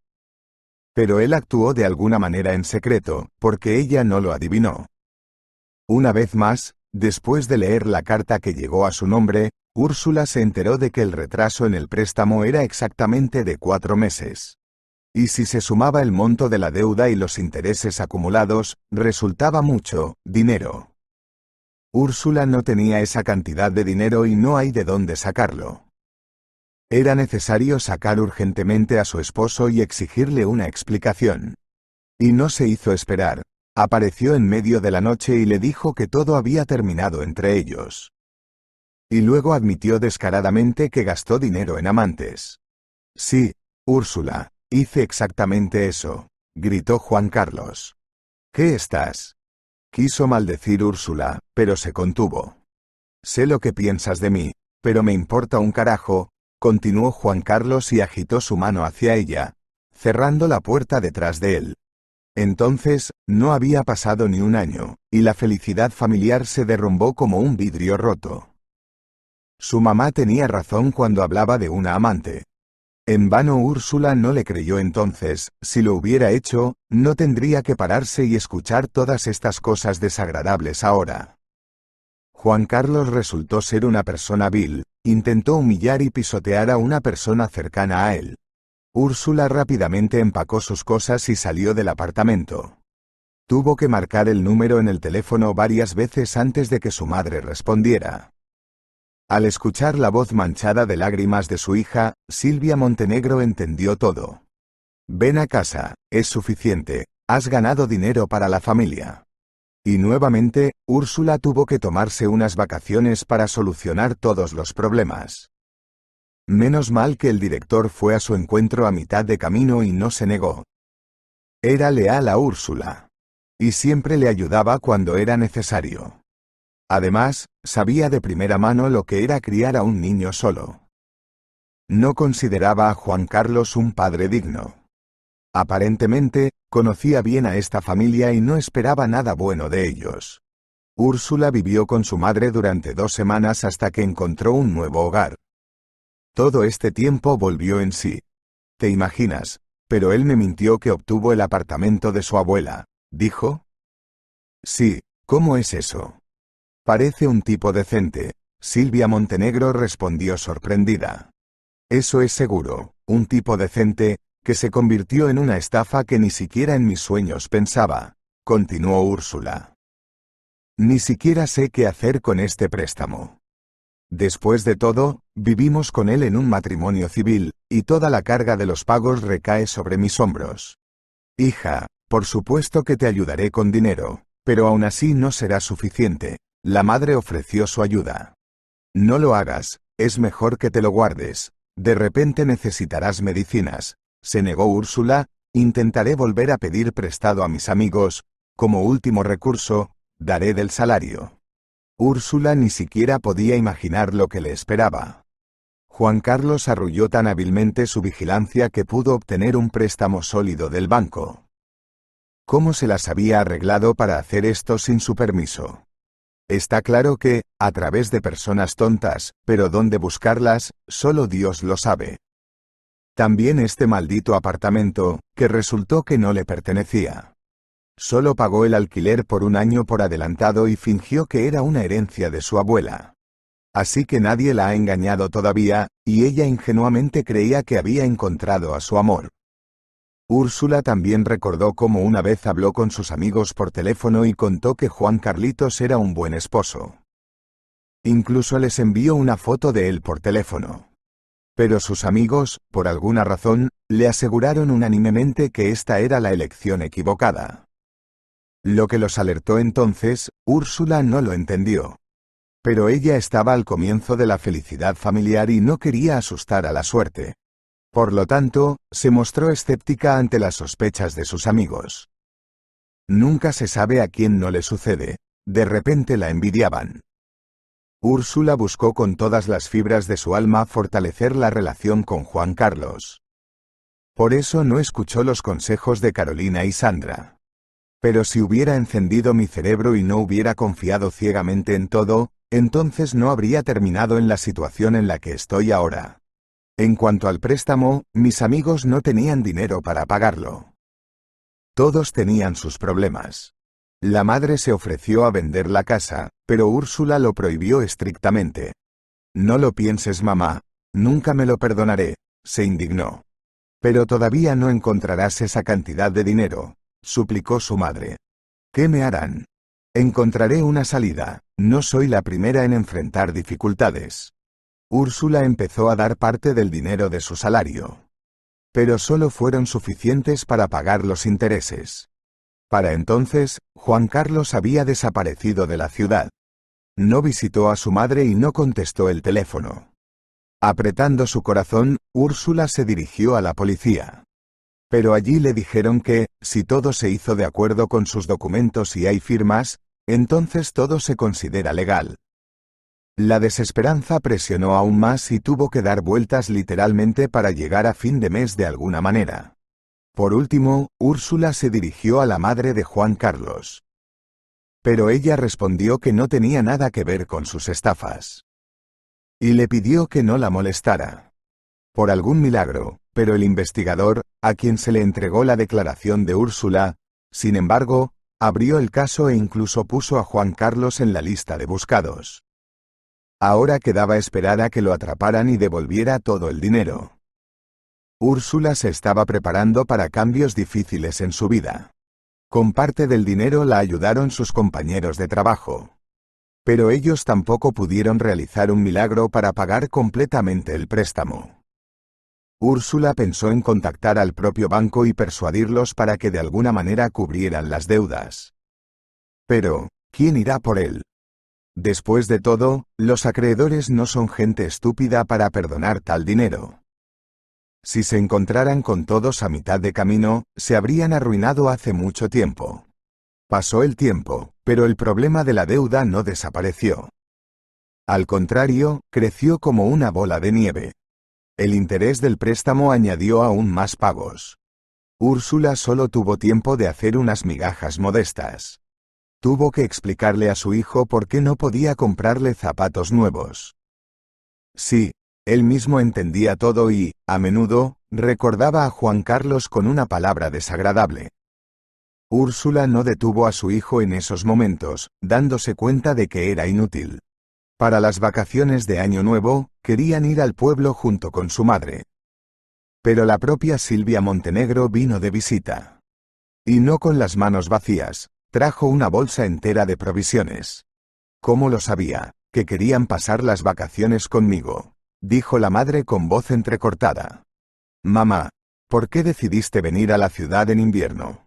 Pero él actuó de alguna manera en secreto, porque ella no lo adivinó. Una vez más, después de leer la carta que llegó a su nombre, Úrsula se enteró de que el retraso en el préstamo era exactamente de 4 meses. Y si se sumaba el monto de la deuda y los intereses acumulados, resultaba mucho dinero. Úrsula no tenía esa cantidad de dinero y no hay de dónde sacarlo. Era necesario sacar urgentemente a su esposo y exigirle una explicación. Y no se hizo esperar. Apareció en medio de la noche y le dijo que todo había terminado entre ellos. Y luego admitió descaradamente que gastó dinero en amantes. Sí, Úrsula, hice exactamente eso, gritó Juan Carlos. ¿Qué estás? Quiso maldecir Úrsula, pero se contuvo. Sé lo que piensas de mí, pero me importa un carajo, continuó Juan Carlos y agitó su mano hacia ella, cerrando la puerta detrás de él. Entonces, no había pasado ni un año, y la felicidad familiar se derrumbó como un vidrio roto. Su mamá tenía razón cuando hablaba de una amante. En vano Úrsula no le creyó entonces, si lo hubiera hecho, no tendría que pararse y escuchar todas estas cosas desagradables ahora. Juan Carlos resultó ser una persona vil, intentó humillar y pisotear a una persona cercana a él. Úrsula rápidamente empacó sus cosas y salió del apartamento. Tuvo que marcar el número en el teléfono varias veces antes de que su madre respondiera. Al escuchar la voz manchada de lágrimas de su hija, Silvia Montenegro entendió todo. Ven a casa, es suficiente, has ganado dinero para la familia. Y nuevamente, Úrsula tuvo que tomarse unas vacaciones para solucionar todos los problemas. Menos mal que el director fue a su encuentro a mitad de camino y no se negó. Era leal a Úrsula. Y siempre le ayudaba cuando era necesario. Además, sabía de primera mano lo que era criar a un niño solo. No consideraba a Juan Carlos un padre digno. Aparentemente, conocía bien a esta familia y no esperaba nada bueno de ellos. Úrsula vivió con su madre durante 2 semanas hasta que encontró un nuevo hogar. Todo este tiempo volvió en sí. ¿Te imaginas? Pero él me mintió que obtuvo el apartamento de su abuela, dijo. Sí, ¿cómo es eso? Parece un tipo decente, Silvia Montenegro respondió sorprendida. Eso es seguro, un tipo decente, que se convirtió en una estafa que ni siquiera en mis sueños pensaba, continuó Úrsula. Ni siquiera sé qué hacer con este préstamo. Después de todo, vivimos con él en un matrimonio civil, y toda la carga de los pagos recae sobre mis hombros. Hija, por supuesto que te ayudaré con dinero, pero aún así no será suficiente. La madre ofreció su ayuda. No lo hagas, es mejor que te lo guardes. De repente necesitarás medicinas. Se negó Úrsula, intentaré volver a pedir prestado a mis amigos. Como último recurso, daré del salario. Úrsula ni siquiera podía imaginar lo que le esperaba. Juan Carlos arrulló tan hábilmente su vigilancia que pudo obtener un préstamo sólido del banco. ¿Cómo se las había arreglado para hacer esto sin su permiso? Está claro que, a través de personas tontas, pero dónde buscarlas, solo Dios lo sabe. También este maldito apartamento, que resultó que no le pertenecía. Solo pagó el alquiler por un año por adelantado y fingió que era una herencia de su abuela. Así que nadie la ha engañado todavía, y ella ingenuamente creía que había encontrado a su amor. Úrsula también recordó cómo una vez habló con sus amigos por teléfono y contó que Juan Carlitos era un buen esposo. Incluso les envió una foto de él por teléfono. Pero sus amigos, por alguna razón, le aseguraron unánimemente que esta era la elección equivocada. Lo que los alertó entonces, Úrsula no lo entendió. Pero ella estaba al comienzo de la felicidad familiar y no quería asustar a la suerte. Por lo tanto, se mostró escéptica ante las sospechas de sus amigos. Nunca se sabe a quién no le sucede, de repente la envidiaban. Úrsula buscó con todas las fibras de su alma fortalecer la relación con Juan Carlos. Por eso no escuchó los consejos de Carolina y Sandra. Pero si hubiera encendido mi cerebro y no hubiera confiado ciegamente en todo, entonces no habría terminado en la situación en la que estoy ahora. En cuanto al préstamo, mis amigos no tenían dinero para pagarlo. Todos tenían sus problemas. La madre se ofreció a vender la casa, pero Úrsula lo prohibió estrictamente. No lo pienses, mamá, nunca me lo perdonaré, se indignó. Pero todavía no encontrarás esa cantidad de dinero, suplicó su madre. ¿Qué me harán? Encontraré una salida, no soy la primera en enfrentar dificultades. Úrsula empezó a dar parte del dinero de su salario. Pero solo fueron suficientes para pagar los intereses. Para entonces, Juan Carlos había desaparecido de la ciudad. No visitó a su madre y no contestó el teléfono. Apretando su corazón, Úrsula se dirigió a la policía. Pero allí le dijeron que, si todo se hizo de acuerdo con sus documentos y hay firmas, entonces todo se considera legal. La desesperanza presionó aún más y tuvo que dar vueltas literalmente para llegar a fin de mes de alguna manera. Por último, Úrsula se dirigió a la madre de Juan Carlos. Pero ella respondió que no tenía nada que ver con sus estafas. Y le pidió que no la molestara. Por algún milagro, pero el investigador, a quien se le entregó la declaración de Úrsula, sin embargo, abrió el caso e incluso puso a Juan Carlos en la lista de buscados. Ahora quedaba esperar a que lo atraparan y devolviera todo el dinero. Úrsula se estaba preparando para cambios difíciles en su vida. Con parte del dinero la ayudaron sus compañeros de trabajo. Pero ellos tampoco pudieron realizar un milagro para pagar completamente el préstamo. Úrsula pensó en contactar al propio banco y persuadirlos para que de alguna manera cubrieran las deudas. Pero, ¿quién irá por él? Después de todo, los acreedores no son gente estúpida para perdonar tal dinero. Si se encontraran con todos a mitad de camino, se habrían arruinado hace mucho tiempo. Pasó el tiempo, pero el problema de la deuda no desapareció. Al contrario, creció como una bola de nieve. El interés del préstamo añadió aún más pagos. Úrsula solo tuvo tiempo de hacer unas migajas modestas. Tuvo que explicarle a su hijo por qué no podía comprarle zapatos nuevos. Sí, él mismo entendía todo y, a menudo, recordaba a Juan Carlos con una palabra desagradable. Úrsula no detuvo a su hijo en esos momentos, dándose cuenta de que era inútil. Para las vacaciones de Año Nuevo, querían ir al pueblo junto con su madre. Pero la propia Silvia Montenegro vino de visita. Y no con las manos vacías, trajo una bolsa entera de provisiones. ¿Cómo lo sabía? Que querían pasar las vacaciones conmigo, dijo la madre con voz entrecortada. Mamá, ¿por qué decidiste venir a la ciudad en invierno?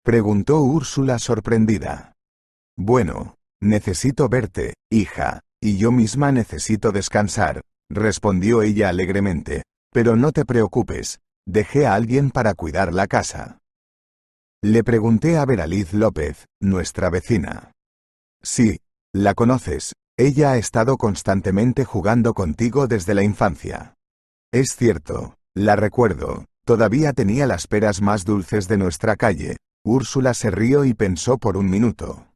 Preguntó Úrsula sorprendida. Bueno, necesito verte, hija, y yo misma necesito descansar, respondió ella alegremente, pero no te preocupes, dejé a alguien para cuidar la casa. Le pregunté a Veraliz López, nuestra vecina. Sí, la conoces, ella ha estado constantemente jugando contigo desde la infancia. Es cierto, la recuerdo, todavía tenía las peras más dulces de nuestra calle. Úrsula se rió y pensó por un minuto.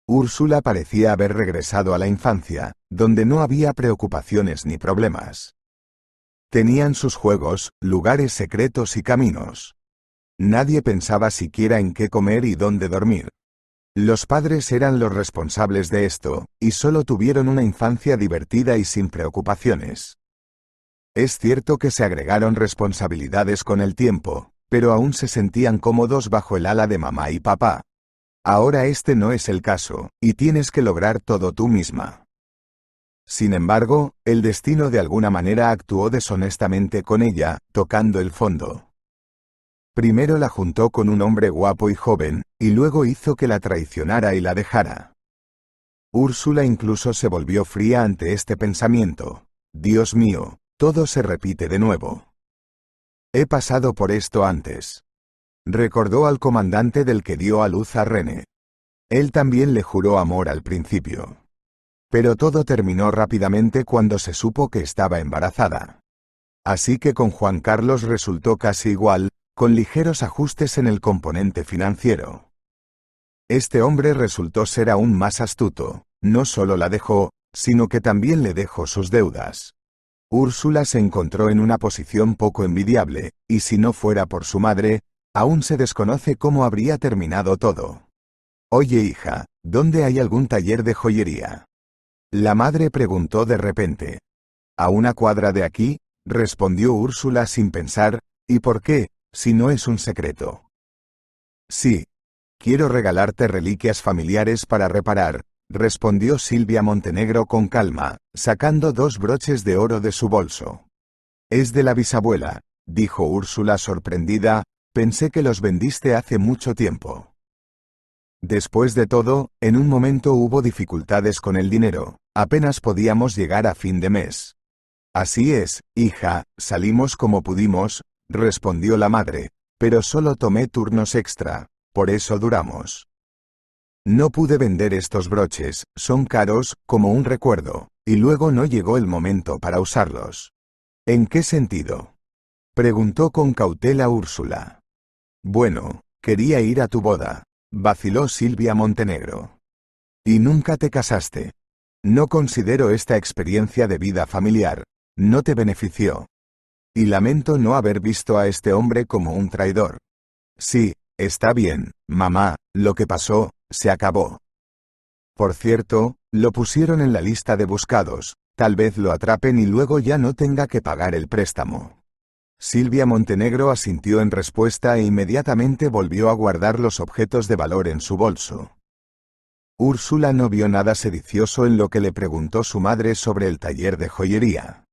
Úrsula parecía haber regresado a la infancia, donde no había preocupaciones ni problemas. Tenían sus juegos, lugares secretos y caminos. Nadie pensaba siquiera en qué comer y dónde dormir. Los padres eran los responsables de esto, y solo tuvieron una infancia divertida y sin preocupaciones. Es cierto que se agregaron responsabilidades con el tiempo, pero aún se sentían cómodos bajo el ala de mamá y papá. Ahora este no es el caso, y tienes que lograr todo tú misma. Sin embargo, el destino de alguna manera actuó deshonestamente con ella, tocando el fondo. Primero la juntó con un hombre guapo y joven, y luego hizo que la traicionara y la dejara. Úrsula incluso se volvió fría ante este pensamiento. Dios mío, todo se repite de nuevo. He pasado por esto antes. Recordó al comandante del que dio a luz a René. Él también le juró amor al principio. Pero todo terminó rápidamente cuando se supo que estaba embarazada. Así que con Juan Carlos resultó casi igual, con ligeros ajustes en el componente financiero. Este hombre resultó ser aún más astuto, no solo la dejó, sino que también le dejó sus deudas. Úrsula se encontró en una posición poco envidiable, y si no fuera por su madre, aún se desconoce cómo habría terminado todo. Oye hija, ¿dónde hay algún taller de joyería? La madre preguntó de repente. A una cuadra de aquí, respondió Úrsula sin pensar, ¿y por qué, si no es un secreto? Sí. Quiero regalarte reliquias familiares para reparar, respondió Silvia Montenegro con calma, sacando 2 broches de oro de su bolso. Es de la bisabuela, dijo Úrsula sorprendida, pensé que los vendiste hace mucho tiempo. Después de todo, en un momento hubo dificultades con el dinero, apenas podíamos llegar a fin de mes. Así es, hija, salimos como pudimos, respondió la madre, pero solo tomé turnos extra, por eso duramos. No pude vender estos broches, son caros, como un recuerdo, y luego no llegó el momento para usarlos. ¿En qué sentido?, preguntó con cautela Úrsula. Bueno, quería ir a tu boda, vaciló Silvia Montenegro. ¿Y nunca te casaste? No considero esta experiencia de vida familiar, no te benefició. Y lamento no haber visto a este hombre como un traidor. Sí, está bien, mamá, lo que pasó, se acabó. Por cierto, lo pusieron en la lista de buscados, tal vez lo atrapen y luego ya no tenga que pagar el préstamo. Silvia Montenegro asintió en respuesta e inmediatamente volvió a guardar los objetos de valor en su bolso. Úrsula no vio nada sedicioso en lo que le preguntó su madre sobre el taller de joyería.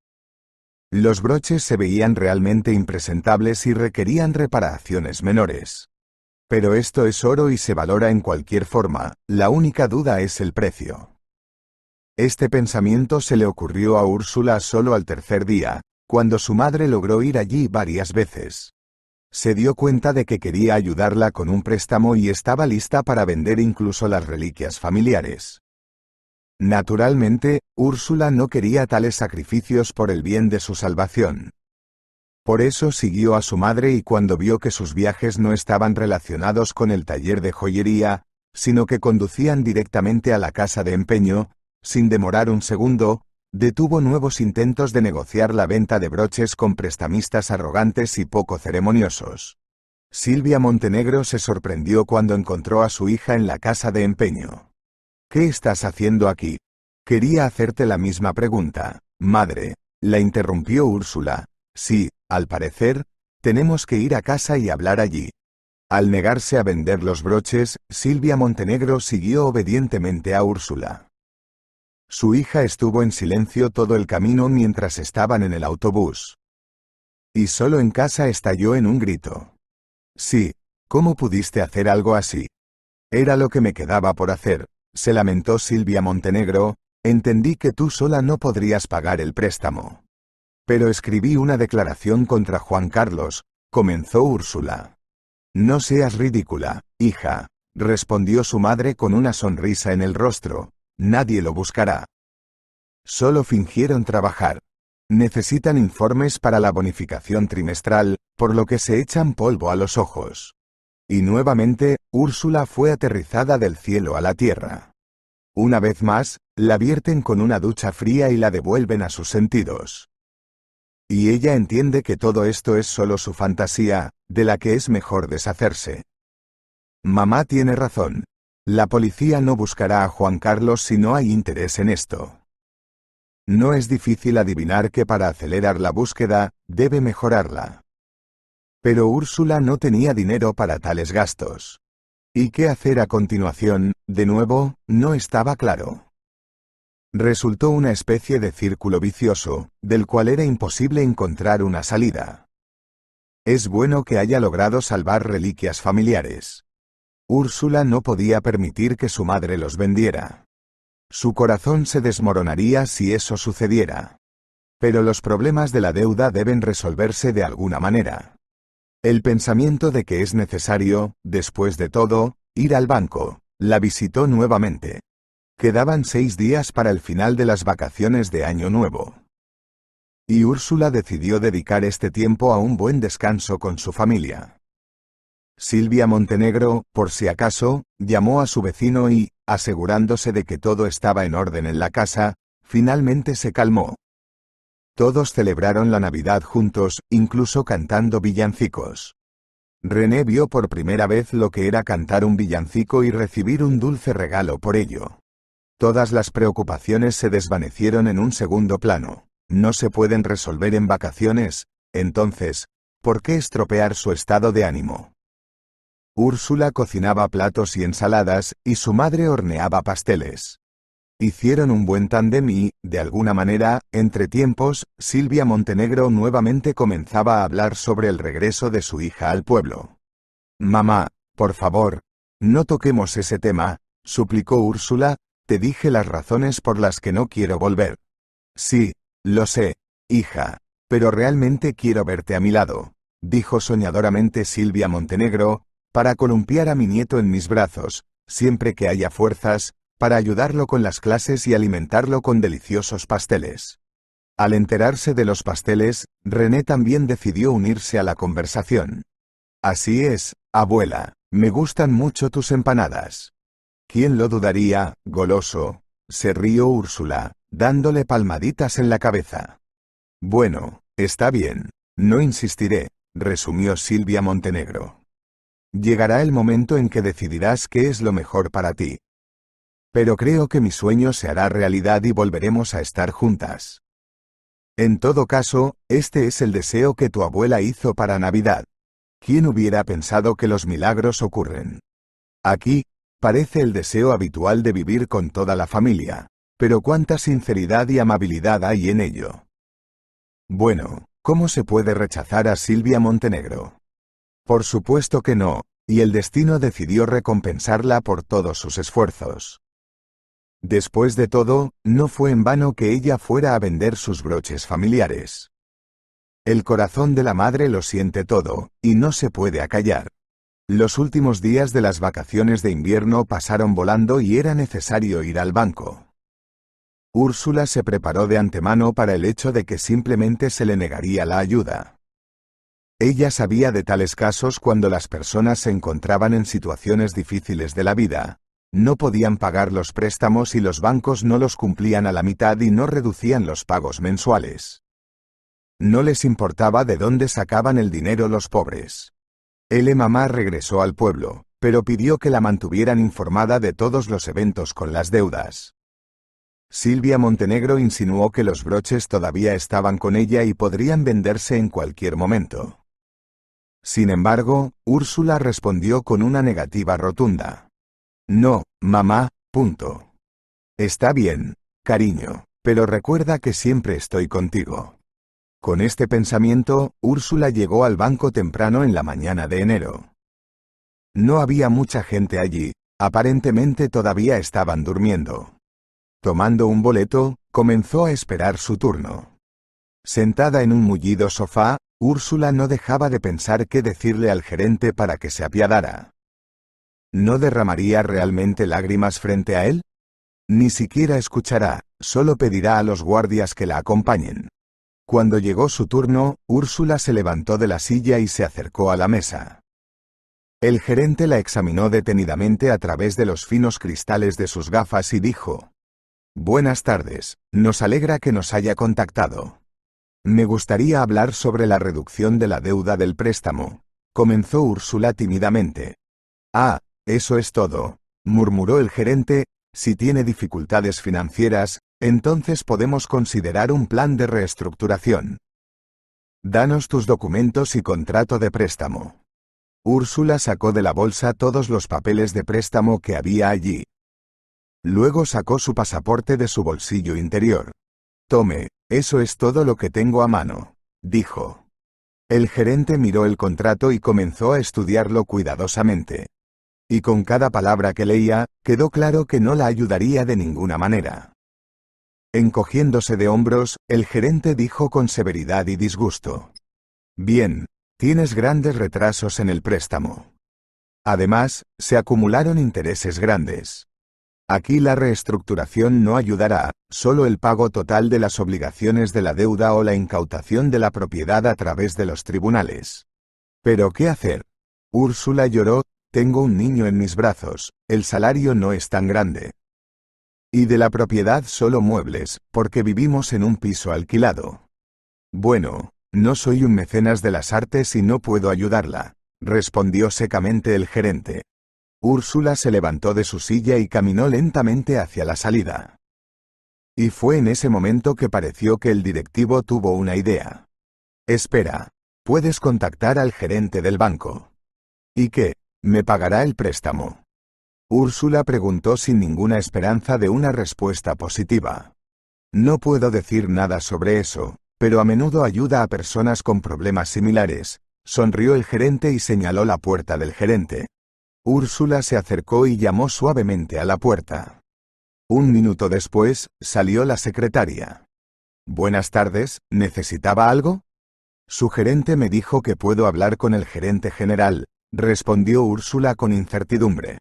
Los broches se veían realmente impresentables y requerían reparaciones menores. Pero esto es oro y se valora en cualquier forma, la única duda es el precio. Este pensamiento se le ocurrió a Úrsula solo al tercer día, cuando su madre logró ir allí varias veces. Se dio cuenta de que quería ayudarla con un préstamo y estaba lista para vender incluso las reliquias familiares. Naturalmente, Úrsula no quería tales sacrificios por el bien de su salvación. Por eso siguió a su madre y cuando vio que sus viajes no estaban relacionados con el taller de joyería, sino que conducían directamente a la casa de empeño, sin demorar un segundo, detuvo nuevos intentos de negociar la venta de broches con prestamistas arrogantes y poco ceremoniosos. Silvia Montenegro se sorprendió cuando encontró a su hija en la casa de empeño. ¿Qué estás haciendo aquí? Quería hacerte la misma pregunta, madre, la interrumpió Úrsula. Sí, al parecer, tenemos que ir a casa y hablar allí. Al negarse a vender los broches, Silvia Montenegro siguió obedientemente a Úrsula. Su hija estuvo en silencio todo el camino mientras estaban en el autobús. Y solo en casa estalló en un grito. Sí, ¿cómo pudiste hacer algo así? Era lo que me quedaba por hacer, se lamentó Silvia Montenegro, entendí que tú sola no podrías pagar el préstamo. Pero escribí una declaración contra Juan Carlos, comenzó Úrsula. No seas ridícula, hija, respondió su madre con una sonrisa en el rostro. Nadie lo buscará. Solo fingieron trabajar. Necesitan informes para la bonificación trimestral, por lo que se echan polvo a los ojos. Y nuevamente, Úrsula fue aterrizada del cielo a la tierra. Una vez más, la vierten con una ducha fría y la devuelven a sus sentidos. Y ella entiende que todo esto es solo su fantasía, de la que es mejor deshacerse. Mamá tiene razón. La policía no buscará a Juan Carlos si no hay interés en esto. No es difícil adivinar que para acelerar la búsqueda, debe mejorarla. Pero Úrsula no tenía dinero para tales gastos. ¿Y qué hacer a continuación? De nuevo, no estaba claro. Resultó una especie de círculo vicioso, del cual era imposible encontrar una salida. Es bueno que haya logrado salvar reliquias familiares. Úrsula no podía permitir que su madre los vendiera. Su corazón se desmoronaría si eso sucediera. Pero los problemas de la deuda deben resolverse de alguna manera. El pensamiento de que es necesario, después de todo, ir al banco, la visitó nuevamente. Quedaban 6 días para el final de las vacaciones de Año Nuevo. Y Úrsula decidió dedicar este tiempo a un buen descanso con su familia. Silvia Montenegro, por si acaso, llamó a su vecino y, asegurándose de que todo estaba en orden en la casa, finalmente se calmó. Todos celebraron la Navidad juntos, incluso cantando villancicos. René vio por primera vez lo que era cantar un villancico y recibir un dulce regalo por ello. Todas las preocupaciones se desvanecieron en un segundo plano. No se pueden resolver en vacaciones, entonces, ¿por qué estropear su estado de ánimo? Úrsula cocinaba platos y ensaladas, y su madre horneaba pasteles. Hicieron un buen tándem y, de alguna manera, entre tiempos, Silvia Montenegro nuevamente comenzaba a hablar sobre el regreso de su hija al pueblo. Mamá, por favor, no toquemos ese tema, suplicó Úrsula, te dije las razones por las que no quiero volver. Sí, lo sé, hija, pero realmente quiero verte a mi lado, dijo soñadoramente Silvia Montenegro, para columpiar a mi nieto en mis brazos, siempre que haya fuerzas, para ayudarlo con las clases y alimentarlo con deliciosos pasteles. Al enterarse de los pasteles, René también decidió unirse a la conversación. Así es, abuela, me gustan mucho tus empanadas. ¿Quién lo dudaría, goloso? Se rió Úrsula, dándole palmaditas en la cabeza. Bueno, está bien, no insistiré, resumió Silvia Montenegro. Llegará el momento en que decidirás qué es lo mejor para ti. Pero creo que mi sueño se hará realidad y volveremos a estar juntas. En todo caso, este es el deseo que tu abuela hizo para Navidad. ¿Quién hubiera pensado que los milagros ocurren? Aquí, parece el deseo habitual de vivir con toda la familia, pero cuánta sinceridad y amabilidad hay en ello. Bueno, ¿cómo se puede rechazar a Silvia Montenegro? Por supuesto que no, y el destino decidió recompensarla por todos sus esfuerzos. Después de todo, no fue en vano que ella fuera a vender sus broches familiares. El corazón de la madre lo siente todo, y no se puede acallar. Los últimos días de las vacaciones de invierno pasaron volando y era necesario ir al banco. Úrsula se preparó de antemano para el hecho de que simplemente se le negaría la ayuda. Ella sabía de tales casos cuando las personas se encontraban en situaciones difíciles de la vida. No podían pagar los préstamos y los bancos no los cumplían a la mitad y no reducían los pagos mensuales. No les importaba de dónde sacaban el dinero los pobres. Mamá regresó al pueblo, pero pidió que la mantuvieran informada de todos los eventos con las deudas. Silvia Montenegro insinuó que los broches todavía estaban con ella y podrían venderse en cualquier momento. Sin embargo, Úrsula respondió con una negativa rotunda. No, mamá, punto. Está bien, cariño, pero recuerda que siempre estoy contigo. Con este pensamiento, Úrsula llegó al banco temprano en la mañana de enero. No había mucha gente allí, aparentemente todavía estaban durmiendo. Tomando un boleto, comenzó a esperar su turno. Sentada en un mullido sofá, Úrsula no dejaba de pensar qué decirle al gerente para que se apiadara. ¿No derramaría realmente lágrimas frente a él? Ni siquiera escuchará, solo pedirá a los guardias que la acompañen. Cuando llegó su turno, Úrsula se levantó de la silla y se acercó a la mesa. El gerente la examinó detenidamente a través de los finos cristales de sus gafas y dijo: Buenas tardes, nos alegra que nos haya contactado. Me gustaría hablar sobre la reducción de la deuda del préstamo, comenzó Úrsula tímidamente. Ah, eso es todo, murmuró el gerente. Si tiene dificultades financieras, entonces podemos considerar un plan de reestructuración. Danos tus documentos y contrato de préstamo. Úrsula sacó de la bolsa todos los papeles de préstamo que había allí. Luego sacó su pasaporte de su bolsillo interior. Tome, eso es todo lo que tengo a mano, dijo. El gerente miró el contrato y comenzó a estudiarlo cuidadosamente. Y con cada palabra que leía, quedó claro que no la ayudaría de ninguna manera. Encogiéndose de hombros, el gerente dijo con severidad y disgusto: Bien, tienes grandes retrasos en el préstamo. Además, se acumularon intereses grandes. Aquí la reestructuración no ayudará, solo el pago total de las obligaciones de la deuda o la incautación de la propiedad a través de los tribunales. ¿Pero qué hacer? Úrsula lloró. Tengo un niño en mis brazos, el salario no es tan grande. Y de la propiedad solo muebles, porque vivimos en un piso alquilado. Bueno, no soy un mecenas de las artes y no puedo ayudarla, respondió secamente el gerente. Úrsula se levantó de su silla y caminó lentamente hacia la salida. Y fue en ese momento que pareció que el directivo tuvo una idea. Espera, puedes contactar al gerente del banco. ¿Y qué? ¿Me pagará el préstamo? Úrsula preguntó sin ninguna esperanza de una respuesta positiva. No puedo decir nada sobre eso, pero a menudo ayuda a personas con problemas similares, sonrió el gerente y señaló la puerta del gerente. Úrsula se acercó y llamó suavemente a la puerta. Un minuto después, salió la secretaria. Buenas tardes, ¿necesitaba algo? Su gerente me dijo que puedo hablar con el gerente general, respondió Úrsula con incertidumbre.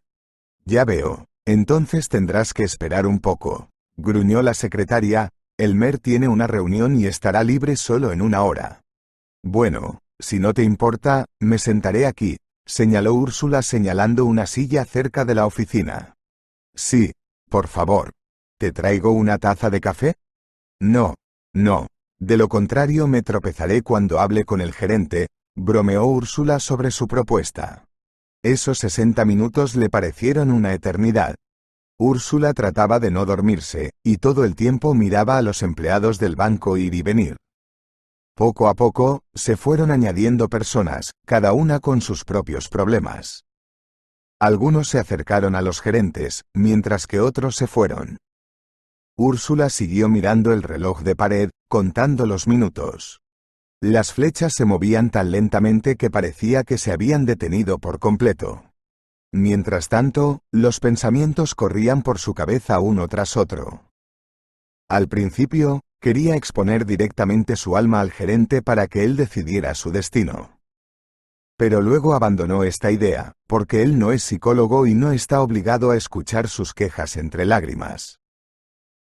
Ya veo, entonces tendrás que esperar un poco, gruñó la secretaria. Elmer tiene una reunión y estará libre solo en una hora. Bueno, si no te importa, me sentaré aquí, señaló Úrsula señalando una silla cerca de la oficina. Sí, por favor. ¿Te traigo una taza de café? No, no. De lo contrario me tropezaré cuando hable con el gerente, bromeó Úrsula sobre su propuesta. Esos 60 minutos le parecieron una eternidad. Úrsula trataba de no dormirse, y todo el tiempo miraba a los empleados del banco ir y venir. Poco a poco, se fueron añadiendo personas, cada una con sus propios problemas. Algunos se acercaron a los gerentes, mientras que otros se fueron. Úrsula siguió mirando el reloj de pared, contando los minutos. Las flechas se movían tan lentamente que parecía que se habían detenido por completo. Mientras tanto, los pensamientos corrían por su cabeza uno tras otro. Al principio, quería exponer directamente su alma al gerente para que él decidiera su destino. Pero luego abandonó esta idea, porque él no es psicólogo y no está obligado a escuchar sus quejas entre lágrimas.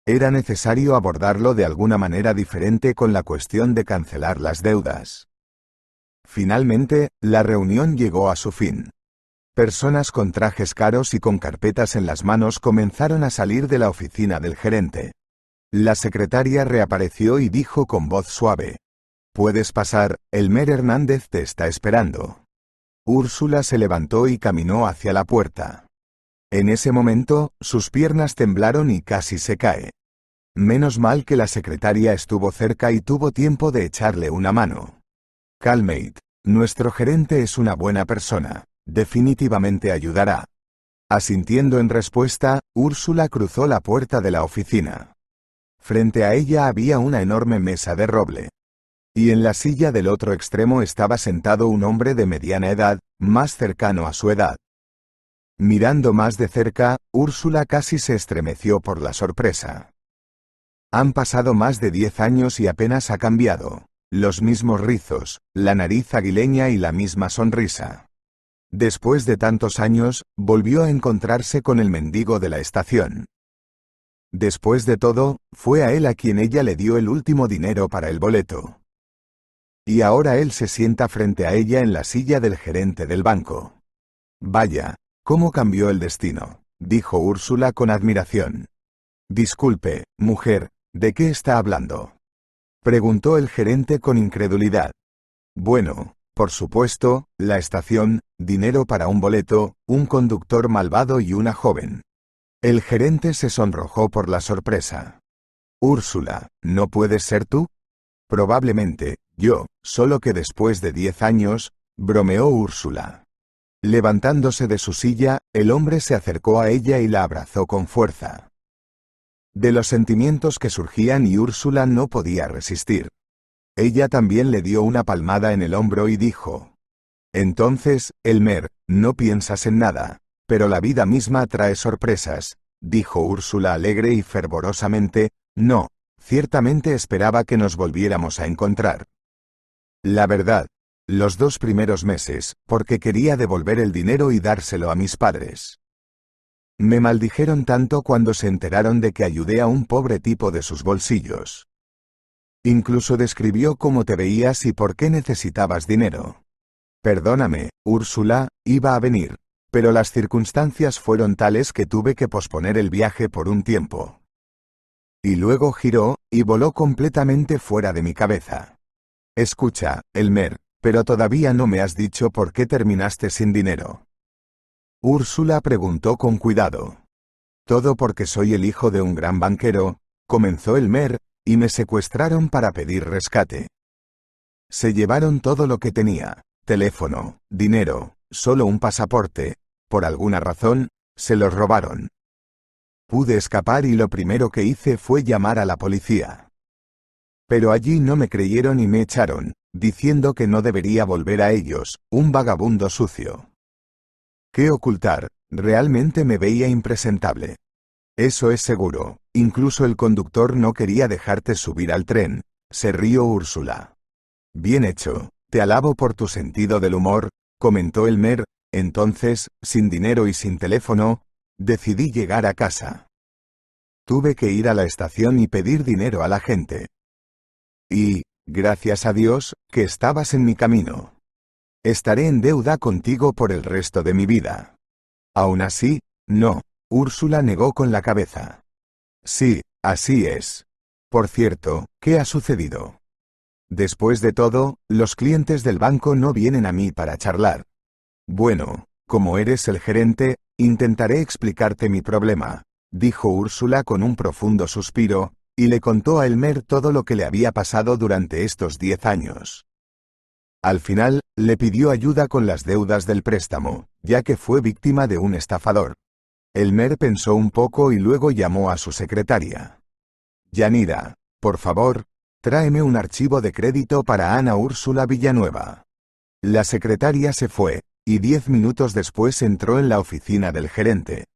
Era necesario abordarlo de alguna manera diferente con la cuestión de cancelar las deudas. Finalmente, la reunión llegó a su fin. Personas con trajes caros y con carpetas en las manos comenzaron a salir de la oficina del gerente. La secretaria reapareció y dijo con voz suave: «Puedes pasar, Elmer Hernández te está esperando». Úrsula se levantó y caminó hacia la puerta. En ese momento, sus piernas temblaron y casi se cae. Menos mal que la secretaria estuvo cerca y tuvo tiempo de echarle una mano. «Calmate, nuestro gerente es una buena persona. Definitivamente ayudará». Asintiendo en respuesta, Úrsula cruzó la puerta de la oficina. Frente a ella había una enorme mesa de roble. Y en la silla del otro extremo estaba sentado un hombre de mediana edad, más cercano a su edad. Mirando más de cerca, Úrsula casi se estremeció por la sorpresa. Han pasado más de 10 años y apenas ha cambiado. Los mismos rizos, la nariz aguileña y la misma sonrisa. Después de tantos años, volvió a encontrarse con el mendigo de la estación. Después de todo, fue a él a quien ella le dio el último dinero para el boleto. Y ahora él se sienta frente a ella en la silla del gerente del banco. «Vaya, cómo cambió el destino», dijo Úrsula con admiración. «Disculpe, mujer, ¿de qué está hablando?», preguntó el gerente con incredulidad. «Bueno, por supuesto, la estación, dinero para un boleto, un conductor malvado y una joven». El gerente se sonrojó por la sorpresa. «Úrsula, ¿no puedes ser tú?». «Probablemente, yo, solo que después de 10 años», bromeó Úrsula. Levantándose de su silla, el hombre se acercó a ella y la abrazó con fuerza. De los sentimientos que surgían y Úrsula no podía resistir. Ella también le dio una palmada en el hombro y dijo: «Entonces, Elmer, no piensas en nada, pero la vida misma trae sorpresas», dijo Úrsula alegre y fervorosamente. «No, ciertamente esperaba que nos volviéramos a encontrar. La verdad, los 2 primeros meses, porque quería devolver el dinero y dárselo a mis padres. Me maldijeron tanto cuando se enteraron de que ayudé a un pobre tipo de sus bolsillos. Incluso describió cómo te veías y por qué necesitabas dinero. Perdóname, Úrsula, iba a venir, pero las circunstancias fueron tales que tuve que posponer el viaje por un tiempo». Y luego giró, y voló completamente fuera de mi cabeza. «Escucha, Elmer, pero todavía no me has dicho por qué terminaste sin dinero». Úrsula preguntó con cuidado. «Todo porque soy el hijo de un gran banquero», comenzó Elmer, «y me secuestraron para pedir rescate. Se llevaron todo lo que tenía, teléfono, dinero, solo un pasaporte. Por alguna razón, se los robaron. Pude escapar y lo primero que hice fue llamar a la policía. Pero allí no me creyeron y me echaron, diciendo que no debería volver a ellos, un vagabundo sucio. ¿Qué ocultar? Realmente me veía impresentable. Eso es seguro. Incluso el conductor no quería dejarte subir al tren. Se rió Úrsula. Bien hecho. Te alabo por tu sentido del humor, comentó Elmer. Entonces, sin dinero y sin teléfono, decidí llegar a casa. Tuve que ir a la estación y pedir dinero a la gente. Y, gracias a Dios, que estabas en mi camino. Estaré en deuda contigo por el resto de mi vida. Aún así, no. Úrsula negó con la cabeza. Sí, así es. Por cierto, ¿qué ha sucedido? Después de todo, los clientes del banco no vienen a mí para charlar. Bueno, como eres el gerente, intentaré explicarte mi problema, dijo Úrsula con un profundo suspiro, y le contó a Elmer todo lo que le había pasado durante estos 10 años. Al final, le pidió ayuda con las deudas del préstamo, ya que fue víctima de un estafador. Elmer pensó un poco y luego llamó a su secretaria. Yanira, por favor, tráeme un archivo de crédito para Ana Úrsula Villanueva. La secretaria se fue, y 10 minutos después entró en la oficina del gerente.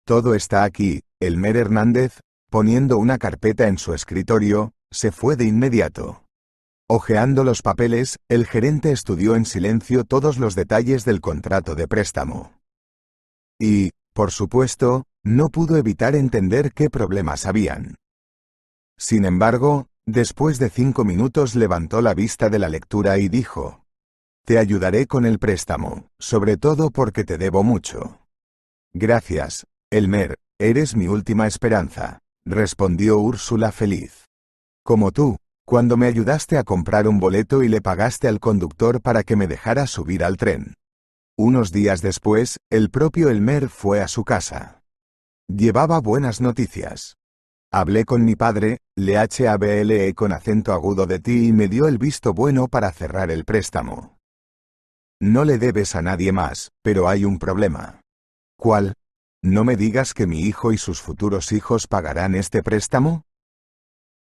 Todo está aquí. Elmer Hernández, poniendo una carpeta en su escritorio, se fue de inmediato. Hojeando los papeles, el gerente estudió en silencio todos los detalles del contrato de préstamo. Y, por supuesto, no pudo evitar entender qué problemas habían. Sin embargo, después de 5 minutos levantó la vista de la lectura y dijo: Te ayudaré con el préstamo, sobre todo porque te debo mucho. Gracias, Elmer, eres mi última esperanza, respondió Úrsula feliz. Como tú, cuando me ayudaste a comprar un boleto y le pagaste al conductor para que me dejara subir al tren. Unos días después, el propio Elmer fue a su casa. Llevaba buenas noticias. Hablé con mi padre, le hablé con acento agudo de ti y me dio el visto bueno para cerrar el préstamo. No le debes a nadie más, pero hay un problema. ¿Cuál? ¿No me digas que mi hijo y sus futuros hijos pagarán este préstamo?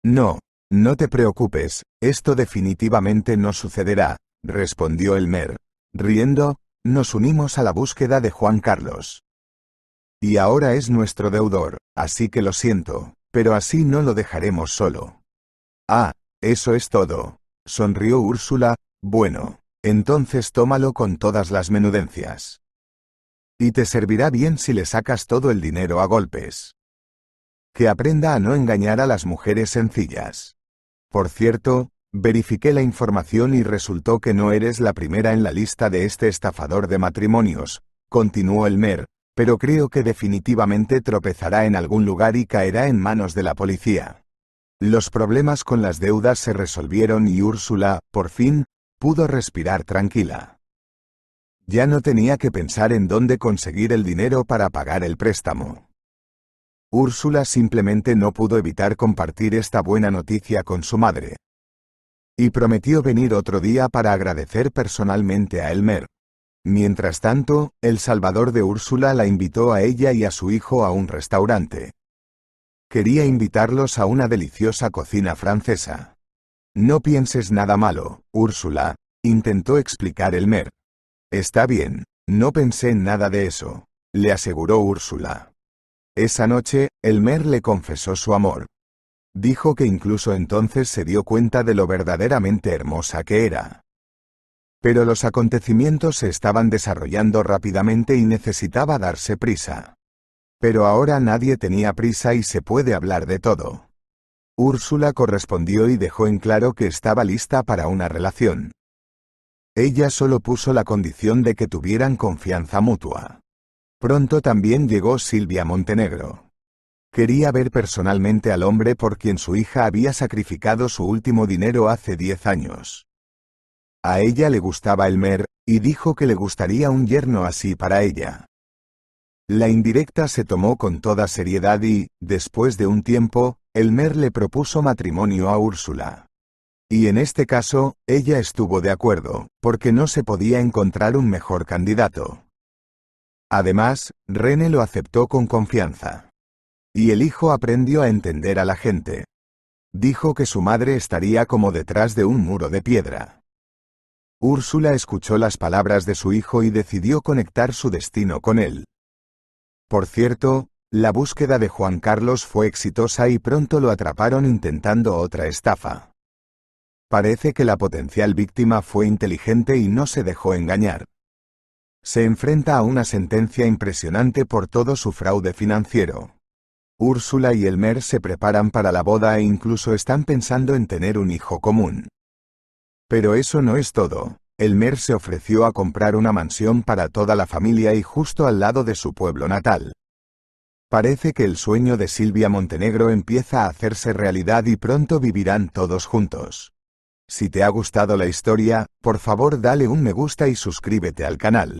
No, no te preocupes, esto definitivamente no sucederá, respondió Elmer. Riendo, nos unimos a la búsqueda de Juan Carlos. Y ahora es nuestro deudor, así que lo siento, pero así no lo dejaremos solo. Ah, eso es todo, sonrió Úrsula. Bueno, entonces tómalo con todas las menudencias. Y te servirá bien si le sacas todo el dinero a golpes. Que aprenda a no engañar a las mujeres sencillas. Por cierto, verifiqué la información y resultó que no eres la primera en la lista de este estafador de matrimonios, continuó Elmer, pero creo que definitivamente tropezará en algún lugar y caerá en manos de la policía. Los problemas con las deudas se resolvieron y Úrsula, por fin, pudo respirar tranquila. Ya no tenía que pensar en dónde conseguir el dinero para pagar el préstamo. Úrsula simplemente no pudo evitar compartir esta buena noticia con su madre. Y prometió venir otro día para agradecer personalmente a Elmer. Mientras tanto, el salvador de Úrsula la invitó a ella y a su hijo a un restaurante. Quería invitarlos a una deliciosa cocina francesa. No pienses nada malo, Úrsula, intentó explicar Elmer. Está bien, no pensé en nada de eso, le aseguró Úrsula. Esa noche, Elmer le confesó su amor. Dijo que incluso entonces se dio cuenta de lo verdaderamente hermosa que era. Pero los acontecimientos se estaban desarrollando rápidamente y necesitaba darse prisa. Pero ahora nadie tenía prisa y se puede hablar de todo. Úrsula correspondió y dejó en claro que estaba lista para una relación. Ella solo puso la condición de que tuvieran confianza mutua. Pronto también llegó Silvia Montenegro. Quería ver personalmente al hombre por quien su hija había sacrificado su último dinero hace 10 años. A ella le gustaba Elmer, y dijo que le gustaría un yerno así para ella. La indirecta se tomó con toda seriedad y, después de un tiempo, Elmer le propuso matrimonio a Úrsula. Y en este caso, ella estuvo de acuerdo, porque no se podía encontrar un mejor candidato. Además, René lo aceptó con confianza. Y el hijo aprendió a entender a la gente. Dijo que su madre estaría como detrás de un muro de piedra. Úrsula escuchó las palabras de su hijo y decidió conectar su destino con él. Por cierto, la búsqueda de Juan Carlos fue exitosa y pronto lo atraparon intentando otra estafa. Parece que la potencial víctima fue inteligente y no se dejó engañar. Se enfrenta a una sentencia impresionante por todo su fraude financiero. Úrsula y Elmer se preparan para la boda e incluso están pensando en tener un hijo común. Pero eso no es todo. Elmer se ofreció a comprar una mansión para toda la familia y justo al lado de su pueblo natal. Parece que el sueño de Silvia Montenegro empieza a hacerse realidad y pronto vivirán todos juntos. Si te ha gustado la historia, por favor dale un me gusta y suscríbete al canal.